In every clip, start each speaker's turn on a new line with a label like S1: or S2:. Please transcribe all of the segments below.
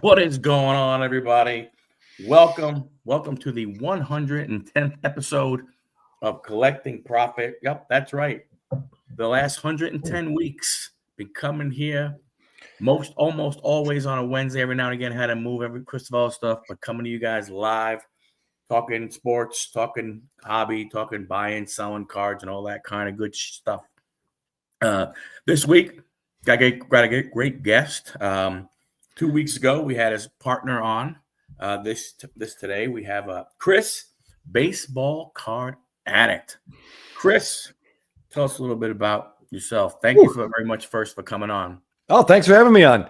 S1: What is going on, everybody? Welcome to the 110th episode of Collecting Profit. Yep, that's right. The last 110 weeks been coming here. Almost always on a Wednesday. Every now and again, had to move every Christopher stuff, but coming to you guys live, talking sports, talking hobby, talking buying, selling cards, and all that kind of good stuff. This week, got a great guest. 2 weeks ago, we had his partner on. This today, we have Chris, baseball card addict. Chris, tell us a little bit about yourself. Thank you very much first for coming on.
S2: Oh, thanks for having me on.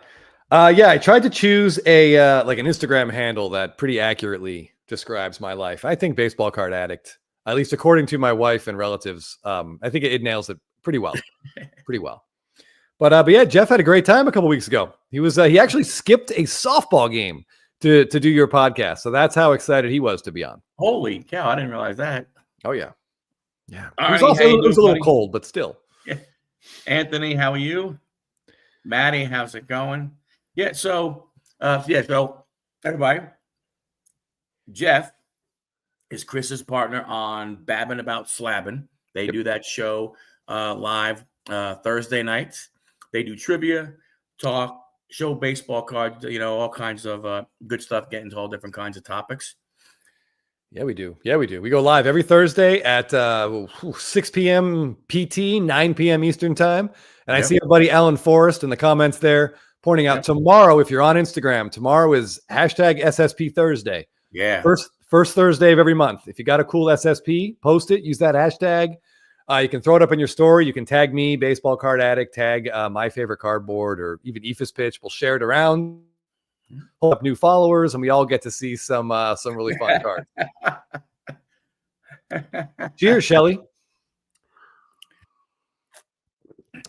S2: Yeah, I tried to choose a like an Instagram handle that pretty accurately describes my life. I think baseball card addict, at least according to my wife and relatives. I think it nails it pretty well. Pretty well. But yeah, Jeff had a great time a couple weeks ago. He actually skipped a softball game to do your podcast. So that's how excited he was to be on.
S1: Holy cow, I didn't realize that.
S2: Oh yeah. Yeah.
S1: It
S2: was a little cold, but still.
S1: Yeah. Anthony, how are you? Maddie, how's it going? Yeah, so everybody, Jeff is Chris's partner on Babbin' About Slabbin'. They do that show live Thursday nights. They do trivia, talk, show baseball cards, all kinds of good stuff, get into all different kinds of topics.
S2: Yeah, we do. We go live every Thursday at 6 p.m. PT, 9 p.m. Eastern time. And I see our buddy Alan Forrest in the comments there pointing out tomorrow, if you're on Instagram, tomorrow is #SSP Thursday.
S1: Yeah.
S2: First Thursday of every month. If you got a cool SSP, post it, use that hashtag. You can throw it up in your story. You can tag me, Baseball Card Addict, tag My Favorite Cardboard, or even EFIS Pitch. We'll share it around, pull up new followers, and we all get to see some really fun cards. Cheers, Shelly.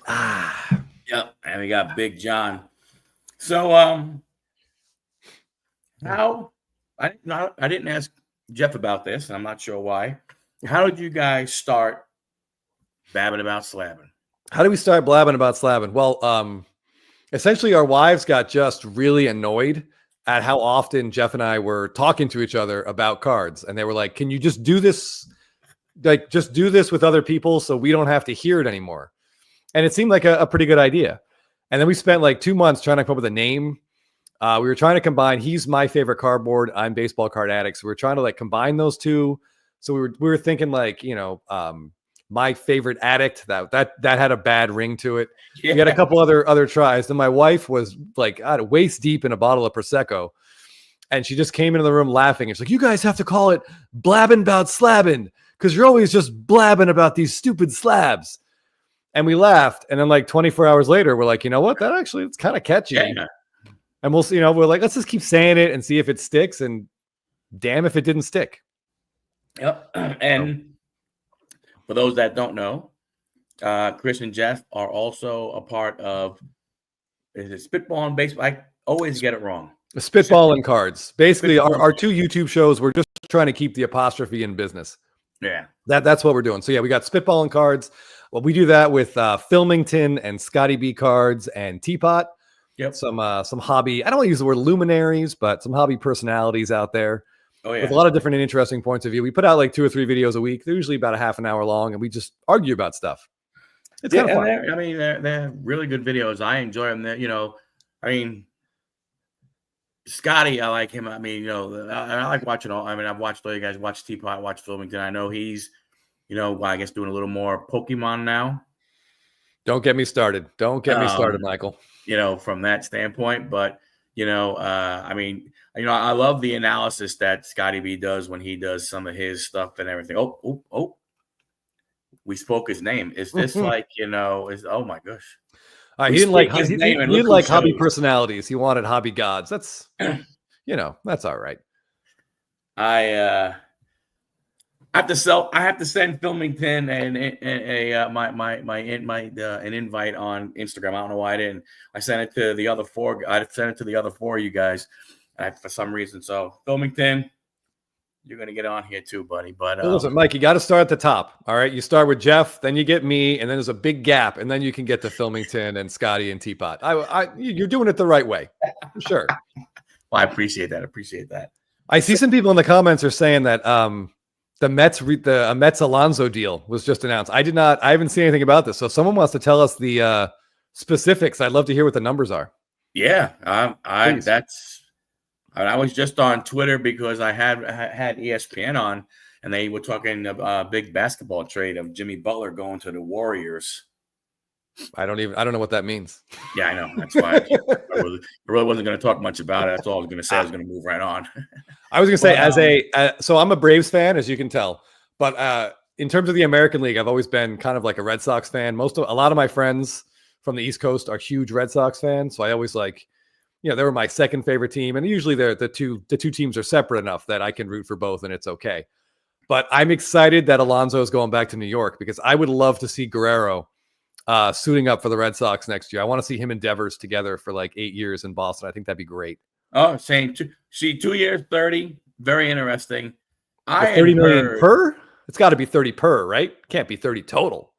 S1: Yep, and we got Big John. So, how I didn't ask Jeff about this, and I'm not sure why. How did you guys start Babbin' About Slabbin'?
S2: How do we start blabbing about slabbing? Well, essentially our wives got just really annoyed at how often Jeff and I were talking to each other about cards. And they were like, can you just do this? Like, just do this with other people so we don't have to hear it anymore. And it seemed like a pretty good idea. And then we spent like 2 months trying to come up with a name. We were trying to combine, he's My Favorite Cardboard, I'm Baseball Card Addict. So we were trying to like combine those two. So we were thinking like, My Favorite Addict, that had a bad ring to it. Yeah. We had a couple other tries. Then my wife was like waist deep in a bottle of Prosecco. And she just came into the room laughing. It's like, you guys have to call it Blabbin' About Slabbin', because you're always just blabbing about these stupid slabs. And we laughed. And then like 24 hours later, we're like, you know what? That actually, it's kind of catchy. Yeah. And we'll see, we're like, let's just keep saying it and see if it sticks. And damn if it didn't stick.
S1: Yep. And for those that don't know, Chris and Jeff are also a part of, is it Spitball and Baseball? I always get it wrong.
S2: Spitball and Cards. Basically, our two YouTube shows, we're just trying to keep the apostrophe in business.
S1: Yeah.
S2: That's what we're doing. So yeah, we got Spitball and Cards. Well, we do that with Filmington and Scotty B Cards and Teapot.
S1: Yep.
S2: Some hobby, I don't want to use the word luminaries, but some hobby personalities out there.
S1: Oh, yeah.
S2: With a lot of different and interesting points of view. We put out like 2 or 3 videos a week. They're usually about a half an hour long, and we just argue about stuff. It's kind of fun.
S1: They're really good videos. I enjoy them. Scotty, I like him. I like watching all. I've watched all you guys watch Teapot, watch Filmington. I know he's, I guess doing a little more Pokemon now.
S2: Don't get me started. Michael.
S1: From that standpoint, but I love the analysis that Scotty B does when he does some of his stuff and everything. Oh, we spoke his name. Is this like, oh my gosh.
S2: He didn't like hobby personalities. He wanted hobby gods. That's, that's all right.
S1: I have to send Filmington an invite on Instagram. I don't know why I didn't. I sent it to the other four. I sent it to the other 4 of you guys for some reason. So Filmington, you're gonna get on here too, buddy. But
S2: listen, Mike, you got to start at the top. All right, you start with Jeff, then you get me, and then there's a big gap, and then you can get to Filmington and Scotty and Teapot. You're doing it the right way, for sure.
S1: Well, I appreciate that.
S2: I see some people in the comments are saying that the Mets Alonso deal was just announced. I haven't seen anything about this. So if someone wants to tell us the specifics, I'd love to hear what the numbers are.
S1: Yeah, I was just on Twitter because I had ESPN on, and they were talking a big basketball trade of Jimmy Butler going to the Warriors.
S2: I don't know what that means.
S1: Yeah, I know. That's why I really wasn't going to talk much about it. That's all I was going to say. I was going to move right on.
S2: I was going to say, so I'm a Braves fan, as you can tell, but in terms of the American League, I've always been kind of like a Red Sox fan. A lot of my friends from the East Coast are huge Red Sox fans, so I always they were my second favorite team, and usually the two teams are separate enough that I can root for both, and it's okay. But I'm excited that Alonso is going back to New York because I would love to see Guerrero suiting up for the Red Sox next year. I want to see him and Devers together for like 8 years in Boston. I think that'd be great.
S1: Oh, saying 2 years, 30, very interesting.
S2: 30 million per? It's got to be 30 per, right? Can't be 30 total.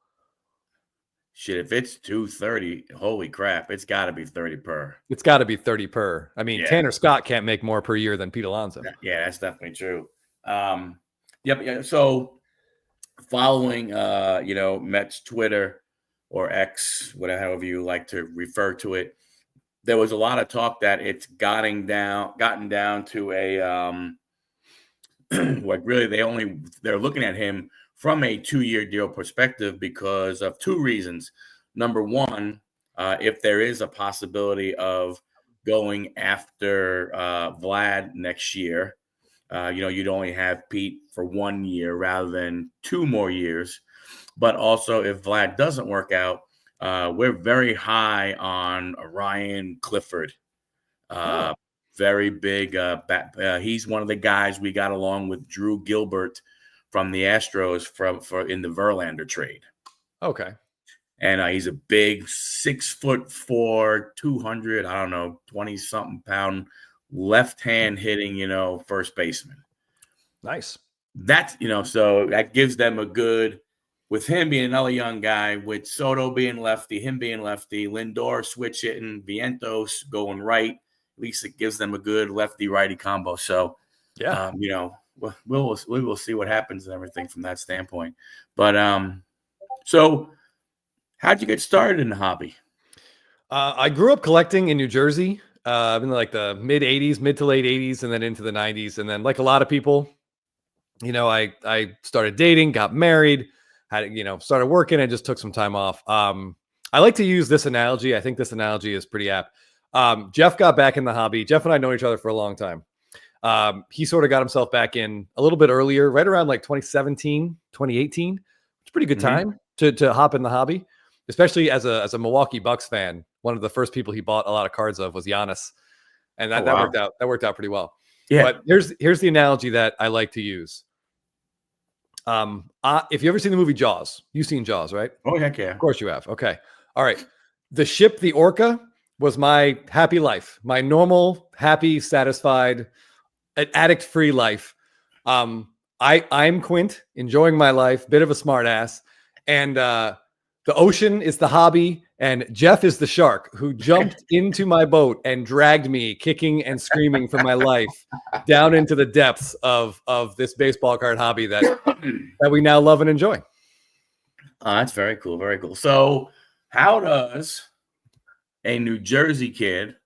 S1: Shit, if it's 230, holy crap, it's got to be 30 per.
S2: It's got to be 30 per. I mean, Tanner Scott can't make more per year than Pete Alonso.
S1: Yeah, that's definitely true. Yep. So following, Mets Twitter or X, however you like to refer to it, there was a lot of talk that it's gotten down to a like really they're looking at him from a 2-year deal perspective because of two reasons. Number one, if there is a possibility of going after Vlad next year, you'd only have Pete for 1 year rather than 2 more years. But also, if Vlad doesn't work out, we're very high on Ryan Clifford. Very big. He's one of the guys we got along with Drew Gilbert from the Astros in the Verlander trade.
S2: Okay.
S1: And he's a big 6'4", 200, 20-something pound left-hand hitting, first baseman.
S2: Nice.
S1: That's, so that gives them a good, with him being another young guy, with Soto being lefty, him being lefty, Lindor switch hitting, Vientos going right. At least it gives them a good lefty-righty combo. So,
S2: yeah,
S1: we will see what happens and everything from that standpoint. But so how'd you get started in the hobby?
S2: I grew up collecting in New Jersey in like the mid to late 80s, and then into the 90s. And then like a lot of people, I started dating, got married, started working, and just took some time off. I like to use this analogy. I think this analogy is pretty apt. Jeff got back in the hobby. Jeff and I know each other for a long time. He sort of got himself back in a little bit earlier, right around like 2017, 2018. It's a pretty good time to hop in the hobby, especially as a Milwaukee Bucks fan. One of the first people he bought a lot of cards of was Giannis, and that worked out. That worked out pretty well. Yeah. But here's the analogy that I like to use. If you ever seen the movie Jaws, you've seen Jaws, right?
S1: Oh, heck yeah.
S2: Of course you have. Okay. All right. The ship, the Orca, was my happy life, my normal, happy, satisfied, addict-free life. I'm Quint, enjoying my life, bit of a smart ass. And the ocean is the hobby, and Jeff is the shark who jumped into my boat and dragged me kicking and screaming for my life down into the depths of this baseball card hobby that we now love and enjoy.
S1: That's very cool. Very cool. So how does a New Jersey kid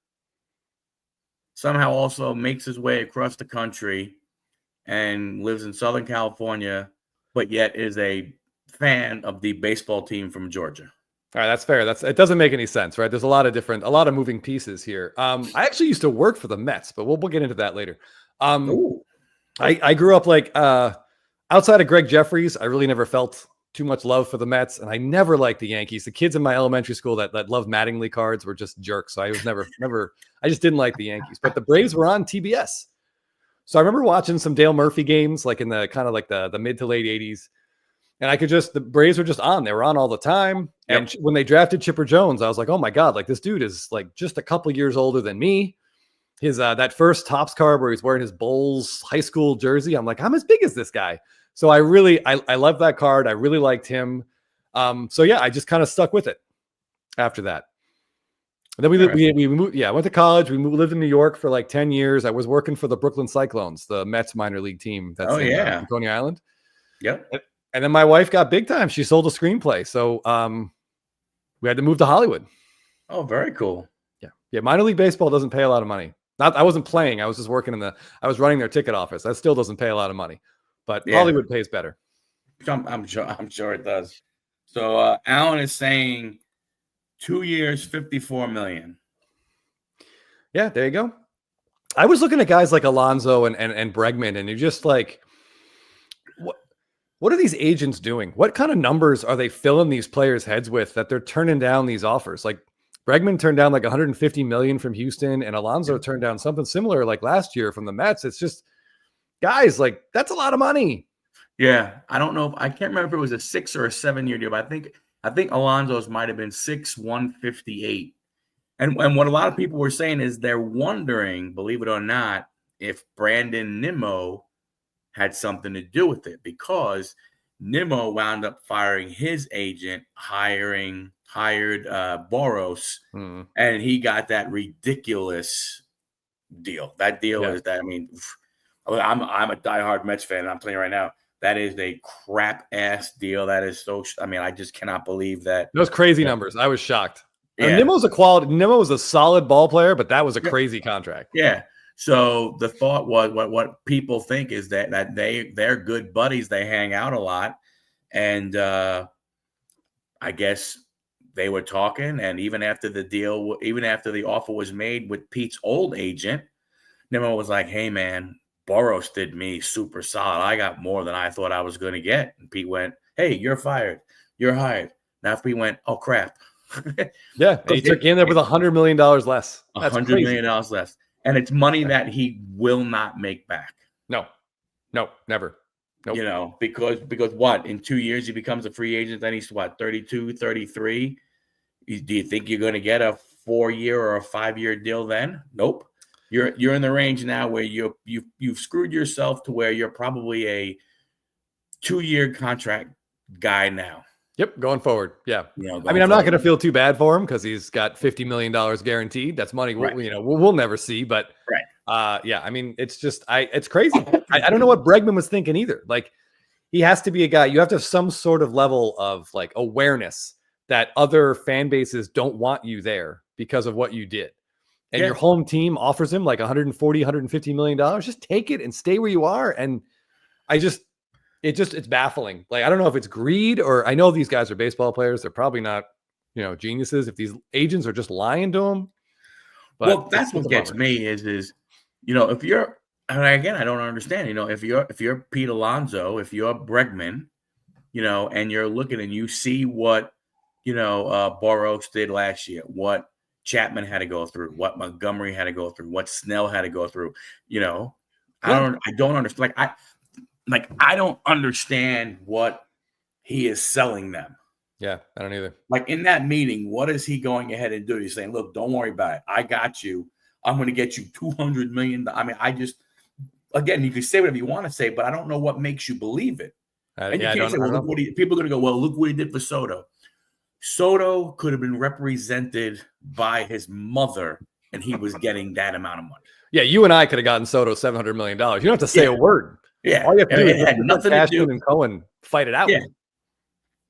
S1: somehow also makes his way across the country and lives in Southern California, but yet is a fan of the baseball team from Georgia?
S2: All right, that's fair. It doesn't make any sense, right? There's a lot of moving pieces here. I actually used to work for the Mets, but we'll get into that later. I grew up like outside of Greg Jeffries. I really never felt too much love for the Mets, and I never liked the Yankees. The kids in my elementary school that loved Mattingly cards were just jerks. So I was never. I just didn't like the Yankees. But the Braves were on TBS, so I remember watching some Dale Murphy games, like in the kind of like the mid to late 80s. And the Braves were just on. They were on all the time. Yep. And when they drafted Chipper Jones, I was like, oh my God, like this dude is like just a couple years older than me. His that first Topps card where he's wearing his Bulls high school jersey, I'm like, I'm as big as this guy. So I love that card. I really liked him. So yeah, I just kind of stuck with it after that. And then we moved. Yeah, I went to college. Lived in New York for like 10 years. I was working for the Brooklyn Cyclones, the Mets minor league team that's in Coney Island.
S1: Yep.
S2: And then my wife got big time. She sold a screenplay. So we had to move to Hollywood.
S1: Oh, very cool.
S2: Yeah. Yeah. Minor league baseball doesn't pay a lot of money. I wasn't playing. I was just working I was running their ticket office. That still doesn't pay a lot of money, but Hollywood pays better.
S1: I'm sure it does. So Alan is saying 2 years, 54 million.
S2: Yeah, there you go. I was looking at guys like Alonso and Bregman, and you're just like, what are these agents doing? What kind of numbers are they filling these players' heads with that they're turning down these offers? Like Bregman turned down like 150 million from Houston, and Alonso turned down something similar like last year from the Mets. It's just, guys, like that's a lot of money.
S1: Yeah, I don't know. I can't remember if it was a 6 or a 7 year deal, but I think Alonso's might have been 158. And what a lot of people were saying is they're wondering, believe it or not, if Brandon Nimmo had something to do with it, because Nimmo wound up firing his agent, hired Boros, and he got that ridiculous deal. That deal is that, I mean, I'm a diehard Mets fan, and I'm telling you right now, that is a crap ass deal. That is so. I mean, I just cannot believe that.
S2: Those crazy numbers. I was shocked.
S1: Yeah.
S2: Nimmo was a solid ball player, but that was a crazy contract.
S1: Yeah. So the thought was what people think is that they're good buddies. They hang out a lot, and I guess they were talking. And even after the offer was made with Pete's old agent, Nimmo was like, "Hey, man, Boros did me super solid. I got more than I thought I was going to get." And Pete went, "Hey, you're fired. You're hired." Now Pete went, "Oh crap."
S2: Yeah, he took in there with $100 million less. That's
S1: $100 million less, and it's money that he will not make back.
S2: No, never. Nope.
S1: You know, because what, in 2 years he becomes a free agent. Then he's what, 32, 33. Do you think you're going to get a 4-year or a 5-year deal then? Nope. You're in the range now where you've screwed yourself to where you're probably a 2-year contract guy now.
S2: Yep, going forward. Yeah.
S1: You know,
S2: I mean, I'm not going to feel too bad for him because he's got $50 million guaranteed. That's money we'll never see. But yeah, I mean, it's just it's crazy. I don't know what Bregman was thinking either. Like, he has to be a guy. You have to have some sort of level of like awareness that other fan bases don't want you there because of what you did. And your home team offers him like $140, $150 million. Just take it and stay where you are. And it's baffling. Like, I don't know if it's greed, or I know these guys are baseball players. They're probably not, geniuses. If these agents are just lying to them. But
S1: well, that's what gets me is, if you're, and again, I don't understand, if you're Pete Alonso, if you're Bregman, and you're looking and you see what, Boros did last year, what Chapman had to go through, what Montgomery had to go through, what Snell had to go through, I don't understand. I don't understand what he is selling them.
S2: Yeah, I don't either.
S1: Like, in that meeting, what is he going ahead and do? He's saying, "Look, don't worry about it. I got you. I'm going to get you $200 million." I mean, again, you can say whatever you want to say, but I don't know what makes you believe it. And you can't say, "Well, look what people are going to go, well, look what he did for Soto." Soto could have been represented by his mother, and he was getting that amount of money.
S2: Yeah, you and I could have gotten Soto $700 million. You don't have to say a word.
S1: Yeah,
S2: all you have to do is
S1: had nothing to do.
S2: And Cohen fight it out.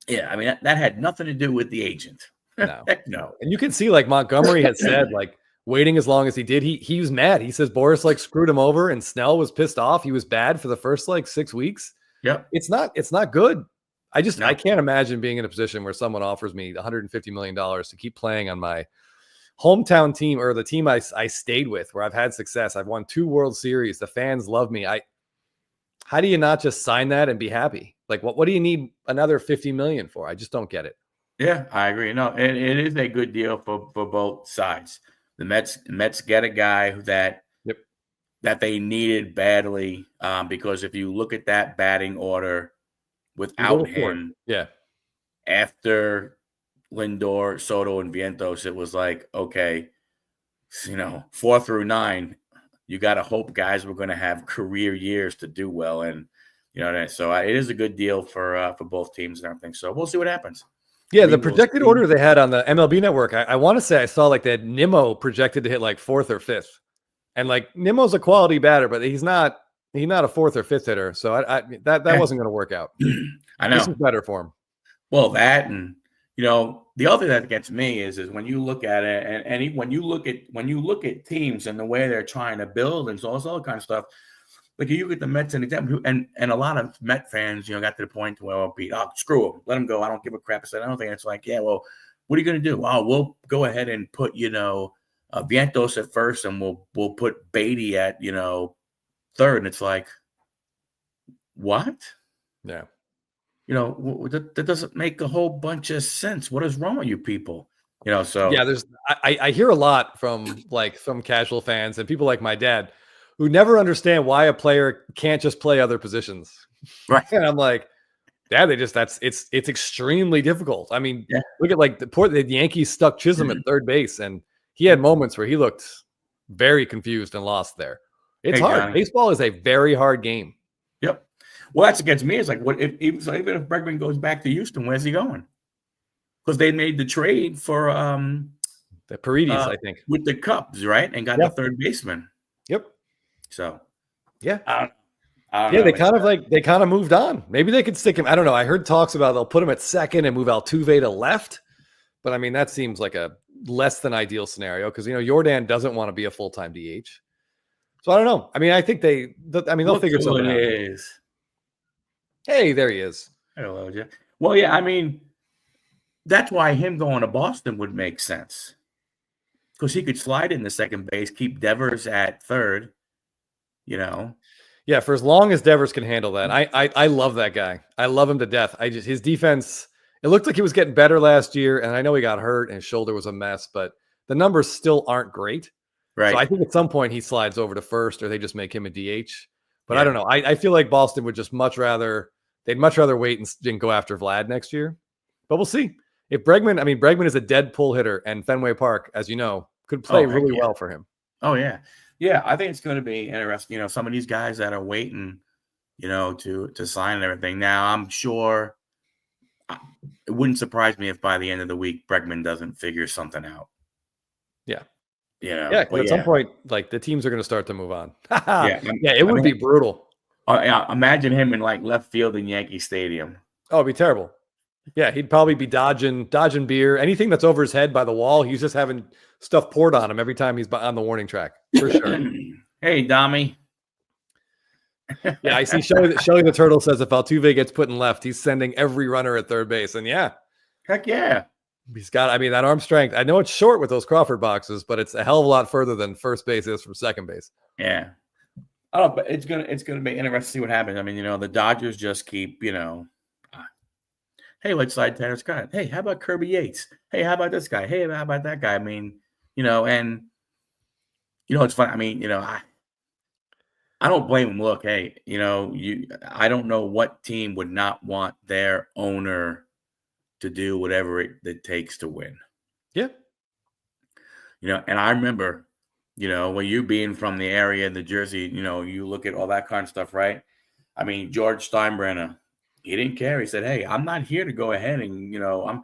S1: Yeah. I mean, that had nothing to do with the agent.
S2: No,
S1: Heck no.
S2: And you can see, like, Montgomery had said, like, waiting as long as he did, he was mad. He says Boris like screwed him over, and Snell was pissed off. He was bad for the first like 6 weeks.
S1: Yep,
S2: it's not good. I can't imagine being in a position where someone offers me $150 million to keep playing on my hometown team, or the team I stayed with, where I've had success. I've won 2 World Series. The fans love me. How do you not just sign that and be happy? Like, what do you need another $50 million for? I just don't get it.
S1: Yeah, I agree. No, it is a good deal for both sides. The Mets get a guy that they needed badly, because if you look at that batting order without him, after Lindor, Soto, and Vientos, it was like, okay, 4 through 9, you got to hope guys were going to have career years to do well. And, so it is a good deal for both teams and everything. So we'll see what happens.
S2: Yeah,
S1: I
S2: the
S1: mean, we'll
S2: projected
S1: see.
S2: order they had on the MLB Network, I want to say I saw like that Nimmo projected to hit like 4th or 5th, and like Nimmo's a quality batter, but he's not a 4th or 5th hitter, so that
S1: Yeah.
S2: wasn't going to work out.
S1: I
S2: This
S1: know.
S2: is better for him.
S1: Well, that and the other that gets me is when you look at it, and when you look at teams and the way they're trying to build and so all that kind of stuff. Like you look at the Mets and example, and a lot of Met fans, got to the point where, well, Pete, screw him, let him go. I don't give a crap. I said, I don't think it's like, yeah, well, what are you going to do? Oh, we'll go ahead and put Vientos at first, and we'll put Beatty at third. And it's like, what?
S2: Yeah.
S1: That doesn't make a whole bunch of sense. What is wrong with you people? So
S2: Yeah, I hear a lot from casual fans and people like my dad who never understand why a player can't just play other positions.
S1: right.
S2: And I'm like, yeah, it's extremely difficult. I mean,
S1: Yeah.
S2: look at the Yankees stuck Chisholm at third base, and he had moments where he looked very confused and lost there. It's hard.
S1: Johnny.
S2: Baseball is a very hard game.
S1: Yep. Well, that's against me. It's like, what if even if Bregman goes back to Houston, where's he going? Because they made the trade for
S2: the Paredes, I think,
S1: with the Cubs, right, and got the third baseman.
S2: Yep.
S1: So,
S2: yeah,
S1: I don't know.
S2: They kind of moved on. Maybe they could stick him. I don't know. I heard talks about they'll put him at second and move Altuve to left, but I mean that seems like a less than ideal scenario because Jordan doesn't want to be a full-time DH. So I don't know. I mean, I think they'll figure something out. Hey, there he is.
S1: Hello, Jeff. Well, yeah, I mean, that's why him going to Boston would make sense because he could slide into second base, keep Devers at third.
S2: Yeah, for as long as Devers can handle that. I love that guy. I love him to death. His defense, it looked like he was getting better last year, and I know he got hurt and his shoulder was a mess, but the numbers still aren't great. Right. So I think at some point he slides over to first or they just make him a DH. But I don't know. I feel like Boston would just much rather wait and go after Vlad next year. But we'll see. If Bregman is a dead pull hitter, and Fenway Park, as you know, could play really well for him.
S1: Oh, yeah. Yeah, I think it's going to be interesting. Some of these guys that are waiting, to sign and everything. Now, I'm sure it wouldn't surprise me if by the end of the week, Bregman doesn't figure something out.
S2: Yeah.
S1: Yeah.
S2: At some point, like the teams are going to start to move on.
S1: It
S2: would be brutal.
S1: Imagine him in like left field in Yankee Stadium.
S2: Oh, it'd be terrible. Yeah, he'd probably be dodging beer. Anything that's over his head by the wall, he's just having stuff poured on him every time he's on the warning track. For sure.
S1: Hey, Dami.
S2: Yeah, I see Shelly the Turtle says if Altuve gets put in left, he's sending every runner at third base. And yeah.
S1: Heck yeah.
S2: He's got, that arm strength. I know it's short with those Crawford boxes, but it's a hell of a lot further than first base is from second base.
S1: Yeah. Oh, but it's gonna be interesting to see what happens. I mean, the Dodgers just keep, hey, let's slide Tanner Scott. Hey, how about Kirby Yates? Hey, how about this guy? Hey, how about that guy? I mean, and it's fun. I mean, I don't blame him. Look, hey, I don't know what team would not want their owner to do whatever it takes to win.
S2: Yeah.
S1: And I remember, when you being from the area, the Jersey, you look at all that kind of stuff, right? I mean, George Steinbrenner, he didn't care. He said, hey, I'm not here to go ahead and,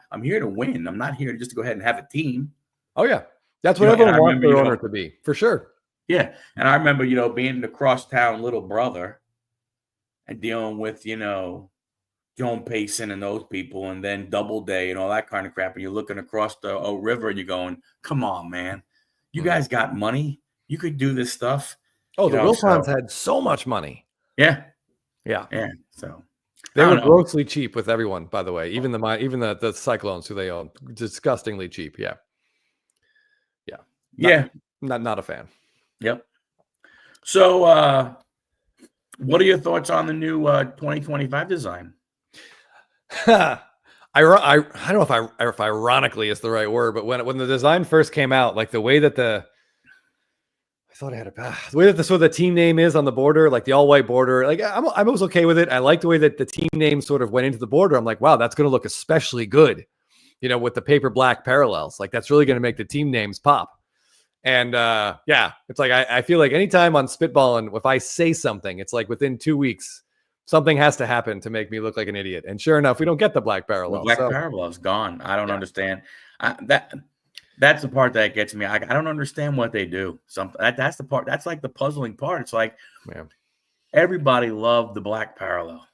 S1: I'm here to win. I'm not here just to go ahead and have a team.
S2: Oh, yeah. That's what everyone wants their owner to be, for sure.
S1: Yeah. And I remember, being the crosstown little brother and dealing with, Joan Payson and those people, and then Doubleday and all that kind of crap. And you're looking across the river and you're going, come on, man. You guys got money. You could do this stuff.
S2: Oh, the Wilpons had so much money.
S1: Yeah.
S2: Yeah.
S1: Yeah. So
S2: they were grossly cheap with everyone, by the way. Even the Cyclones who they own. Disgustingly cheap. Yeah. Yeah. Not a fan.
S1: Yep. So what are your thoughts on the new 2025 design?
S2: I don't know if ironically is the right word, but when the design first came out, like the way that the way that the team name is on the border, like the all white border, like I was okay with it. I like the way that the team name sort of went into the border. I'm like, wow, that's going to look especially good, with the paper black parallels. Like that's really going to make the team names pop. And it's like I feel like anytime on Spitball, and if I say something, it's like within 2 weeks, Something has to happen to make me look like an idiot. And sure enough, we don't get the black
S1: The
S2: parallel.
S1: black
S2: So
S1: parallel is gone. I don't
S2: yeah,
S1: understand. That's the part that gets me. I don't understand what they do. That's the part. That's like the puzzling part. It's like
S2: man.
S1: everybody loved the black parallel.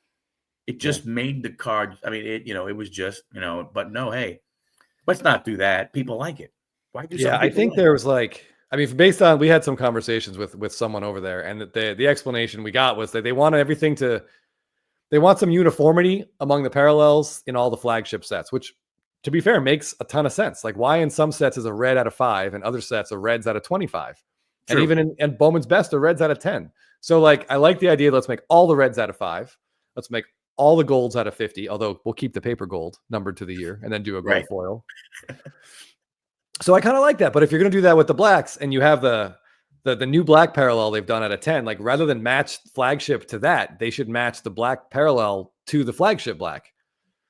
S1: It
S2: Yeah.
S1: just made the card. I mean, it was just, but no, hey, let's not do that. People like it. Why do
S2: Yeah,
S1: some
S2: I
S1: people
S2: think
S1: like?
S2: there was like, I mean, based on we had some conversations with someone over there, and the explanation we got was that they wanted everything to, they want some uniformity among the parallels in all the flagship sets, which, to be fair, makes a ton of sense. Like, why in some sets is a red out of 5 and other sets are reds out of 25, and
S1: True.
S2: even in Bowman's Best are reds out of 10. So like, I like the idea. Let's make all the reds out of 5. Let's make all the golds out of 50. Although we'll keep the paper gold numbered to the year and then do a gold
S1: Right.
S2: foil. So I kind of like that. But if you're going to do that with the blacks and you have the new black parallel they've done out of 10, like rather than match flagship to that, they should match the black parallel to the flagship black.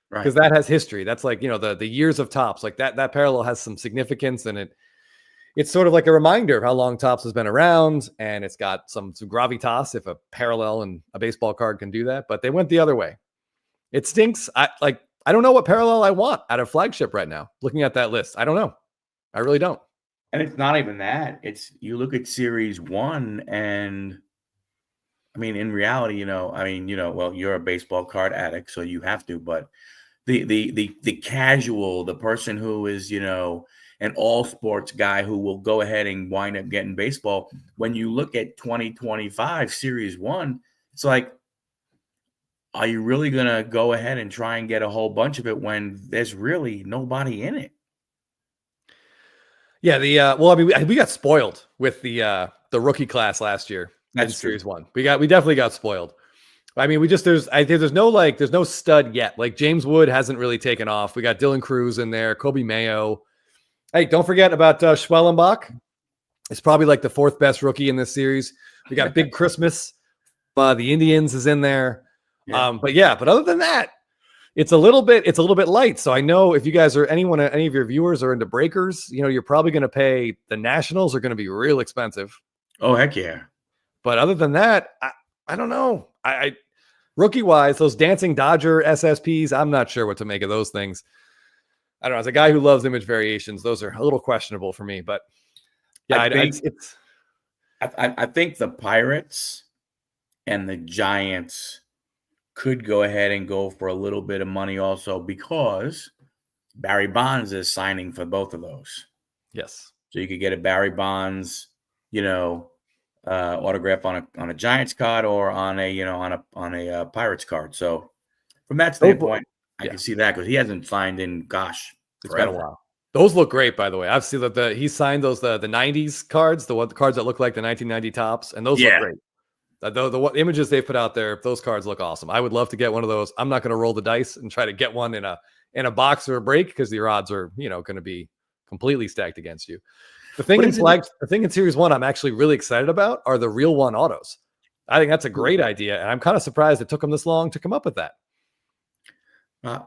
S1: Right.
S2: Because that has history. That's like, the years of Topps. Like that parallel has some significance, and it's sort of like a reminder of how long Topps has been around, and it's got some gravitas if a parallel and a baseball card can do that. But they went the other way. It stinks. I don't know what parallel I want out of flagship right now. Looking at that list, I don't know. I really don't.
S1: And it's not even that. It's, you look at Series 1, and I mean, in reality, well, you're a baseball card addict, so you have to, but the casual, the person who is, an all sports guy who will go ahead and wind up getting baseball. When you look at 2025 Series 1, it's like, are you really going to go ahead and try and get a whole bunch of it when there's really nobody in it?
S2: Yeah, well, I mean, we got spoiled with the rookie class last year in Series 1. We definitely got spoiled. I mean, there's no stud yet. Like James Wood hasn't really taken off. We got Dylan Cruz in there, Kobe Mayo. Hey, don't forget about Schwellenbach. It's probably like the 4th best rookie in this series. We got Big Christmas. The Indians is in there.
S1: Yeah.
S2: But other than that, it's a little bit light. So I know if you guys are any of your viewers are into breakers, you're probably going to pay. The Nationals are going to be real expensive.
S1: Oh, heck yeah.
S2: But other than that, I don't know. I rookie wise, those dancing Dodger SSPs, I'm not sure what to make of those things. I don't know. As a guy who loves image variations, those are a little questionable for me. But yeah,
S1: I think the Pirates and the Giants could go ahead and go for a little bit of money also, because Barry Bonds is signing for both of those.
S2: Yes.
S1: So you could get a Barry Bonds, autograph on a Giants card, or on a Pirates card. So from that standpoint, I can see that, because he hasn't signed in, gosh,
S2: it's been a while. Those look great, by the way. I've seen that he signed those the 90s cards, the cards that look like the 1990 Topps, and those look great. The images they put out there, those cards look awesome. I would love to get one of those. I'm not going to roll the dice and try to get one in a box or a break, because your odds are going to be completely stacked against you. The thing in Series 1 I'm actually really excited about are the Real One autos. I think that's a great idea, and I'm kind of surprised it took them this long to come up with that.
S1: I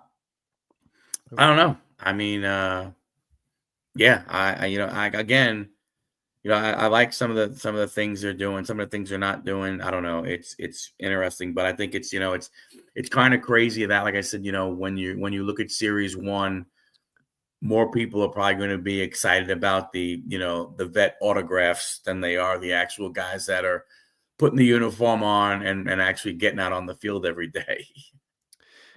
S1: don't know. I mean, yeah, I like some of the things they're doing, some of the things they're not doing. I don't know. It's interesting, but I think it's kind of crazy that, like I said, when you look at Series 1, more people are probably going to be excited about the vet autographs than they are the actual guys that are putting the uniform on and actually getting out on the field every day.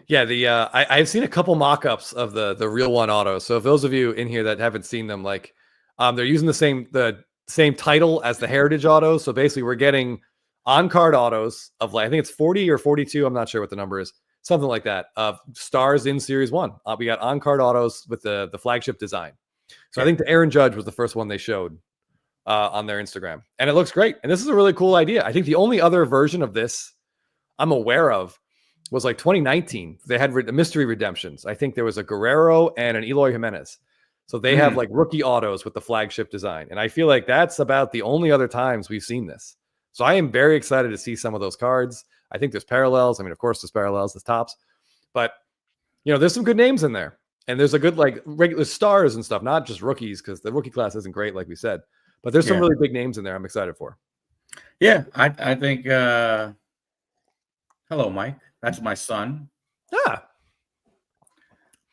S2: Yeah, I've seen a couple mock-ups of the Real One autos. So if those of you in here that haven't seen them, like they're using the same title as the Heritage autos. So basically we're getting on-card autos of, like, I think it's 40 or 42. I'm not sure what the number is. Something like that, of stars in Series 1. We got on-card autos with the flagship design. So I think the Aaron Judge was the first one they showed on their Instagram. And it looks great. And this is a really cool idea. I think the only other version of this I'm aware of was like 2019. They had the mystery redemptions. I think there was a Guerrero and an Eloy Jimenez. So they have like rookie autos with the flagship design. And I feel like that's about the only other times we've seen this. So I am very excited to see some of those cards. I think there's parallels. I mean, of course, there's parallels, there's Topps. But, there's some good names in there. And there's a good, like, regular stars and stuff, not just rookies, because the rookie class isn't great, like we said. But there's some really big names in there I'm excited for.
S1: Yeah, I think Hello, Mike. That's my son.
S2: Ah,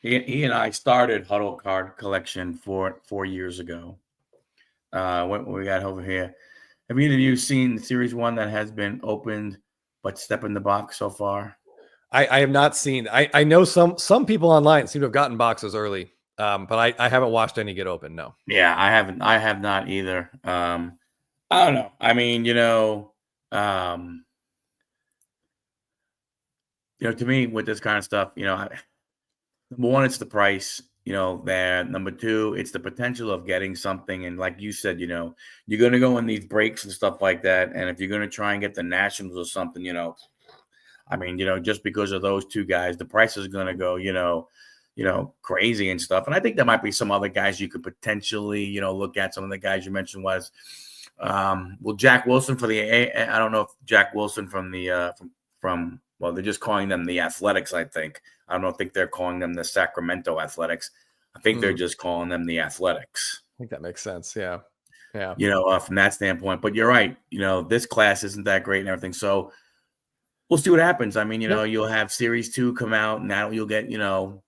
S1: He and I started Huddle card collection 4 years ago. What we got over here? Have either of you seen Series 1 that has been opened but step in the box so far?
S2: I have not seen. I know some people online seem to have gotten boxes early, but I haven't watched any get open. No.
S1: Yeah, I haven't. I have not either. I don't know. I mean, um, to me with this kind of stuff, number one, it's the price. There. Number two, it's the potential of getting something. And like you said, you're gonna go in these breaks and stuff like that. And if you're gonna try and get the Nationals or something, I mean, just because of those two guys, the price is going to go, crazy and stuff. And I think there might be some other guys you could potentially, look at. Some of the guys you mentioned was, Jack Wilson for I don't know if Jack Wilson from the, well, they're just calling them the Athletics, I think. I don't think they're calling them the Sacramento Athletics. I think they're just calling them the Athletics.
S2: I think that makes sense. Yeah. Yeah.
S1: From that standpoint. But you're right. This class isn't that great and everything. So, we'll see what happens. I mean, you'll have Series 2 come out, and now you'll get, you'll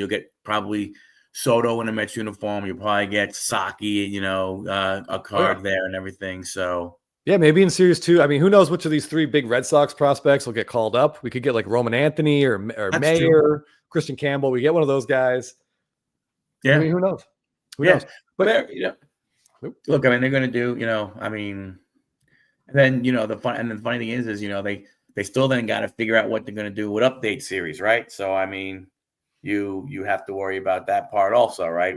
S1: get probably Soto in a Mets uniform. You'll probably get Saki, a card there and everything. So
S2: yeah, maybe in Series 2. I mean, who knows which of these three big Red Sox prospects will get called up? We could get like Roman Anthony or Mayer, Christian Campbell. We get one of those guys.
S1: Yeah,
S2: I mean, who knows? Who knows?
S1: But look, I mean, they're going to do, I mean. And then the funny thing is they still then got to figure out what they're going to do with update series, right? So I mean, you have to worry about that part also, right?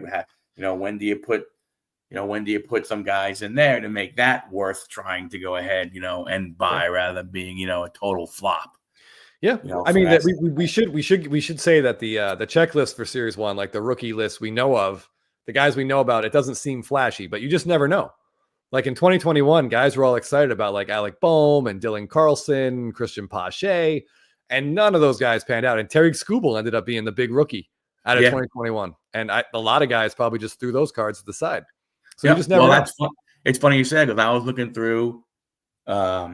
S1: When do you put some guys in there to make that worth trying to go ahead, and buy rather than being a total flop.
S2: Yeah, I mean that we should say that the checklist for Series 1, like the rookie list we know of, the guys we know about, it doesn't seem flashy, but you just never know. Like in 2021, guys were all excited about like Alec Boehm and Dylan Carlson, Christian Pache, and none of those guys panned out. And Terry Skubal ended up being the big rookie out of 2021. And a lot of guys probably just threw those cards to the side. So you just never know.
S1: It's funny you said, because I was looking through. I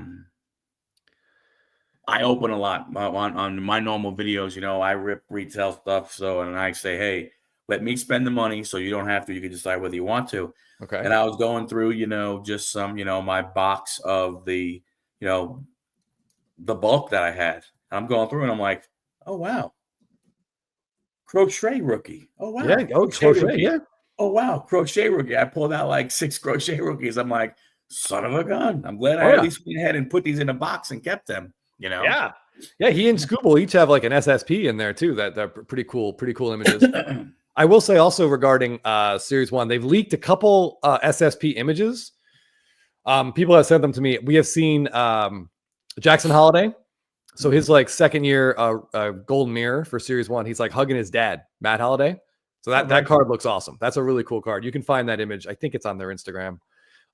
S1: open a lot on my normal videos. I rip retail stuff. So, and I say, hey, let me spend the money so you don't have to. You can decide whether you want to.
S2: Okay.
S1: And I was going through, just some, my box of the, the bulk that I had. I'm going through and I'm like, oh, wow. Crochet rookie. Oh, wow.
S2: Yeah. Oh, crochet. Yeah.
S1: Oh, wow. Crochet rookie. I pulled out like 6 crochet rookies. I'm like, son of a gun. I'm glad I at least went ahead and put these in a box and kept them,
S2: Yeah. Yeah. He and Skubal each have like an SSP in there too. They're pretty cool images. I will say also regarding Series 1, they've leaked a couple SSP images. People have sent them to me. We have seen Jackson Holiday. So his like second year golden mirror for Series 1, he's like hugging his dad, Matt Holiday. So that card looks awesome. That's a really cool card. You can find that image. I think it's on their Instagram.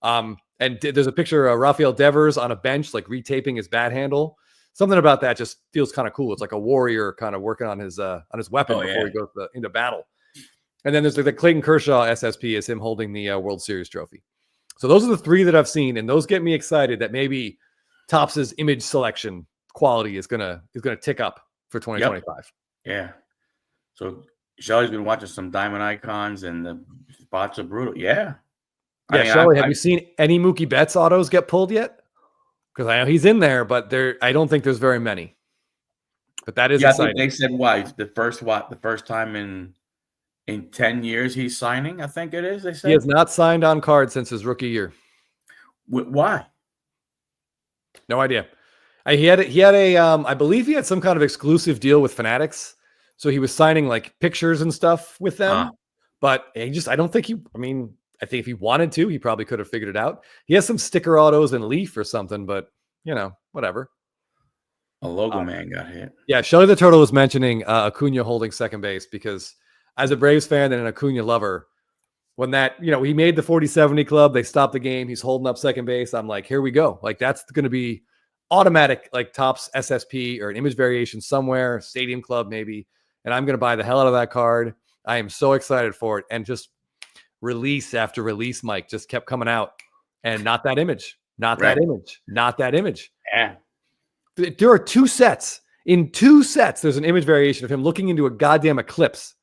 S2: And there's a picture of Rafael Devers on a bench, like retaping his bat handle. Something about that just feels kind of cool. It's like a warrior kind of working on his weapon before he goes into battle. And then there's the Clayton Kershaw SSP is him holding the World Series trophy. So those are the 3 that I've seen, and those get me excited that maybe Topps' image selection quality is gonna tick up for 2025. Yep.
S1: Yeah. So Shelly's been watching some Diamond Icons, and the spots are brutal. Yeah.
S2: Yeah, Shelly, have you seen any Mookie Betts autos get pulled yet? Because I know he's in there, but I don't think there's very many. But that is exciting.
S1: I think they said why the first time in 10 years he's signing, I think it is. They said
S2: he has not signed on card since his rookie year.
S1: Why?
S2: No idea. He had a I believe he had some kind of exclusive deal with Fanatics, so he was signing like pictures and stuff with them. But I don't think I think if he wanted to, he probably could have figured it out. He has some sticker autos and Leaf or something, but whatever.
S1: A logo man got hit.
S2: Yeah, Shelly the Turtle was mentioning Acuna holding second base because as a Braves fan and an Acuna lover, when that, he made the 40-70 club, they stopped the game. He's holding up second base. I'm like, here we go. Like that's going to be automatic, like Topps SSP or an image variation somewhere, Stadium Club maybe. And I'm going to buy the hell out of that card. I am so excited for it. And just release after release, Mike, just kept coming out. And not that image. Not that image. Not that image.
S1: Yeah.
S2: There are 2 sets. In 2 sets, there's an image variation of him looking into a goddamn eclipse,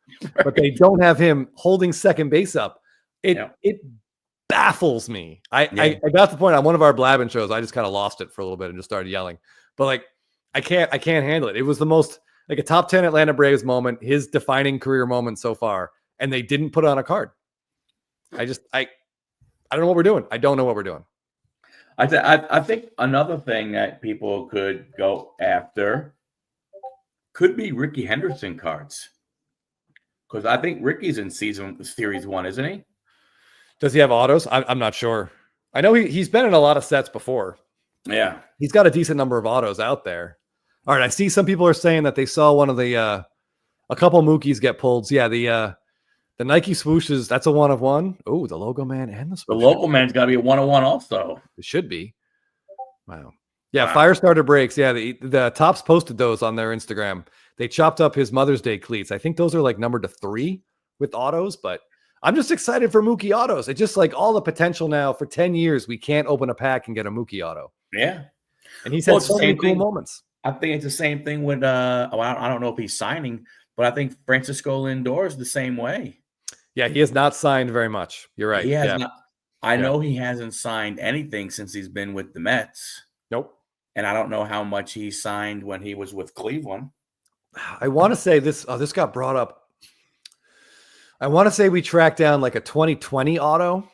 S2: but they don't have him holding second base up. It baffles me. I got to the point on one of our blabbing shows, I just kind of lost it for a little bit and just started yelling. But like, I can't handle it. It was the most like a top 10 Atlanta Braves moment, his defining career moment so far, and they didn't put it on a card. I don't know what we're doing. I don't know what we're doing.
S1: I think another thing that people could go after could be Ricky Henderson cards, because I think Ricky's in series 1, isn't he?
S2: Does he have autos? I'm not sure. I know he's been in a lot of sets before.
S1: Yeah,
S2: he's got a decent number of autos out there. All right, I see some people are saying that they saw one of the a couple Mookies get pulled. Yeah, the Nike swooshes, that's a 1 of 1. Oh, the logo man and the swoosh.
S1: The logo man's got to be a 1 of 1 also.
S2: It should be. Wow. Yeah, fire starter breaks. Yeah, the Tops posted those on their Instagram. They chopped up his Mother's Day cleats. I think those are like numbered to 3 with autos, but I'm just excited for Mookie autos. It's just like all the potential now. For 10 years, we can't open a pack and get a Mookie auto.
S1: Yeah.
S2: And he's had so many cool moments.
S1: I think it's the same thing with I don't know if he's signing, but I think Francisco Lindor is the same way.
S2: Yeah, he has not signed very much. You're right.
S1: He has not. I know he hasn't signed anything since he's been with the Mets.
S2: Nope.
S1: And I don't know how much he signed when he was with Cleveland.
S2: I want to say this. Oh, this got brought up. I want to say we tracked down like a 2020 auto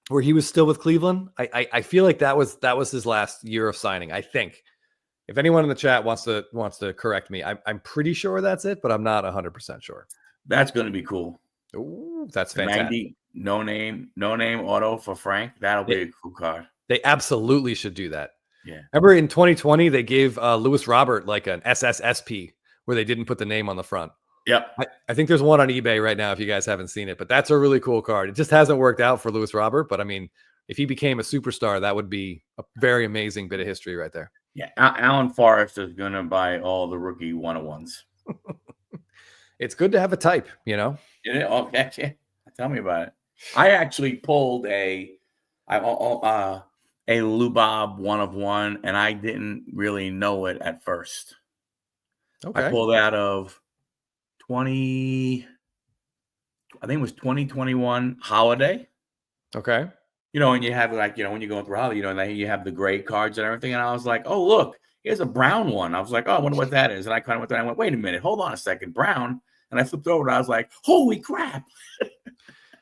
S2: where he was still with Cleveland. I feel like that was his last year of signing. I think. If anyone in the chat wants to correct me, I'm pretty sure that's it, but I'm not 100% sure.
S1: That's going to be cool.
S2: Ooh, that's fantastic.
S1: No name auto for Frank. That'll be a cool card.
S2: They absolutely should do that.
S1: Yeah.
S2: Remember in 2020 they gave Lewis Robert like an SSSP where they didn't put the name on the front.
S1: Yep.
S2: I think there's one on eBay right now if you guys haven't seen it, but that's a really cool card. It just hasn't worked out for Lewis Robert, but I mean, if he became a superstar, that would be a very amazing bit of history right there.
S1: Yeah, Alan Forrest is going to buy all the rookie 101s.
S2: It's good to have a type, you know?
S1: Yeah, tell me about it. I actually pulled a Lubob 1 of 1, and I didn't really know it at first. Okay. I pulled out of 2021 holiday.
S2: Okay.
S1: You know, and you have like, you know, when you're going through holiday, you know, and you have the gray cards and everything. And I was like, oh, look, here's a brown one. I was like, oh, I wonder what that is. And I kind of went there and I went, wait a minute, hold on a second, brown. And I flipped over and I was like, holy crap.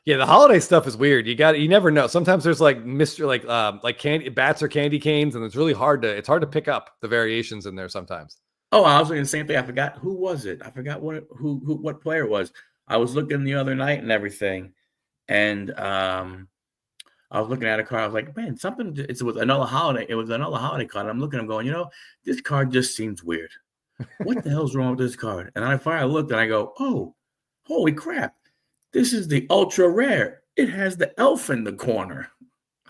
S2: Yeah, the holiday stuff is weird. You never know. Sometimes there's like like candy bats or candy canes, and it's really hard to pick up the variations in there sometimes.
S1: Oh, I was looking the same thing. I forgot who was it. I forgot what player it was. I was looking the other night and everything, and I was looking at a card. I was like, man, it was another holiday. It was another holiday card. I'm looking, I'm going, you know, this card just seems weird. What the hell's wrong with this card? And I finally looked and I go, oh, holy crap. This is the ultra rare. It has the elf in the corner.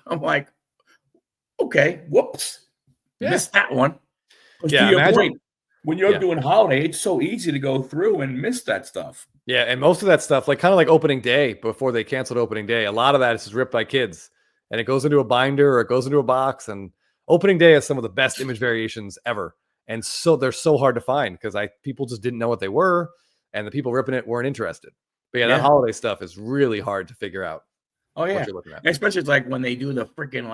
S1: I'm like, okay, whoops. Yeah. Missed that one.
S2: Yeah,
S1: to your point, when you're doing holiday, it's so easy to go through and miss that stuff.
S2: Yeah, and most of that stuff, like kind of like opening day, before they canceled opening day, a lot of that is just ripped by kids. And it goes into a binder or it goes into a box. And opening day has some of the best image variations ever. And so they're so hard to find because people just didn't know what they were. And the people ripping it weren't interested. But yeah, that holiday stuff is really hard to figure out.
S1: Oh, yeah. What you're looking at. Especially it's like when they do the freaking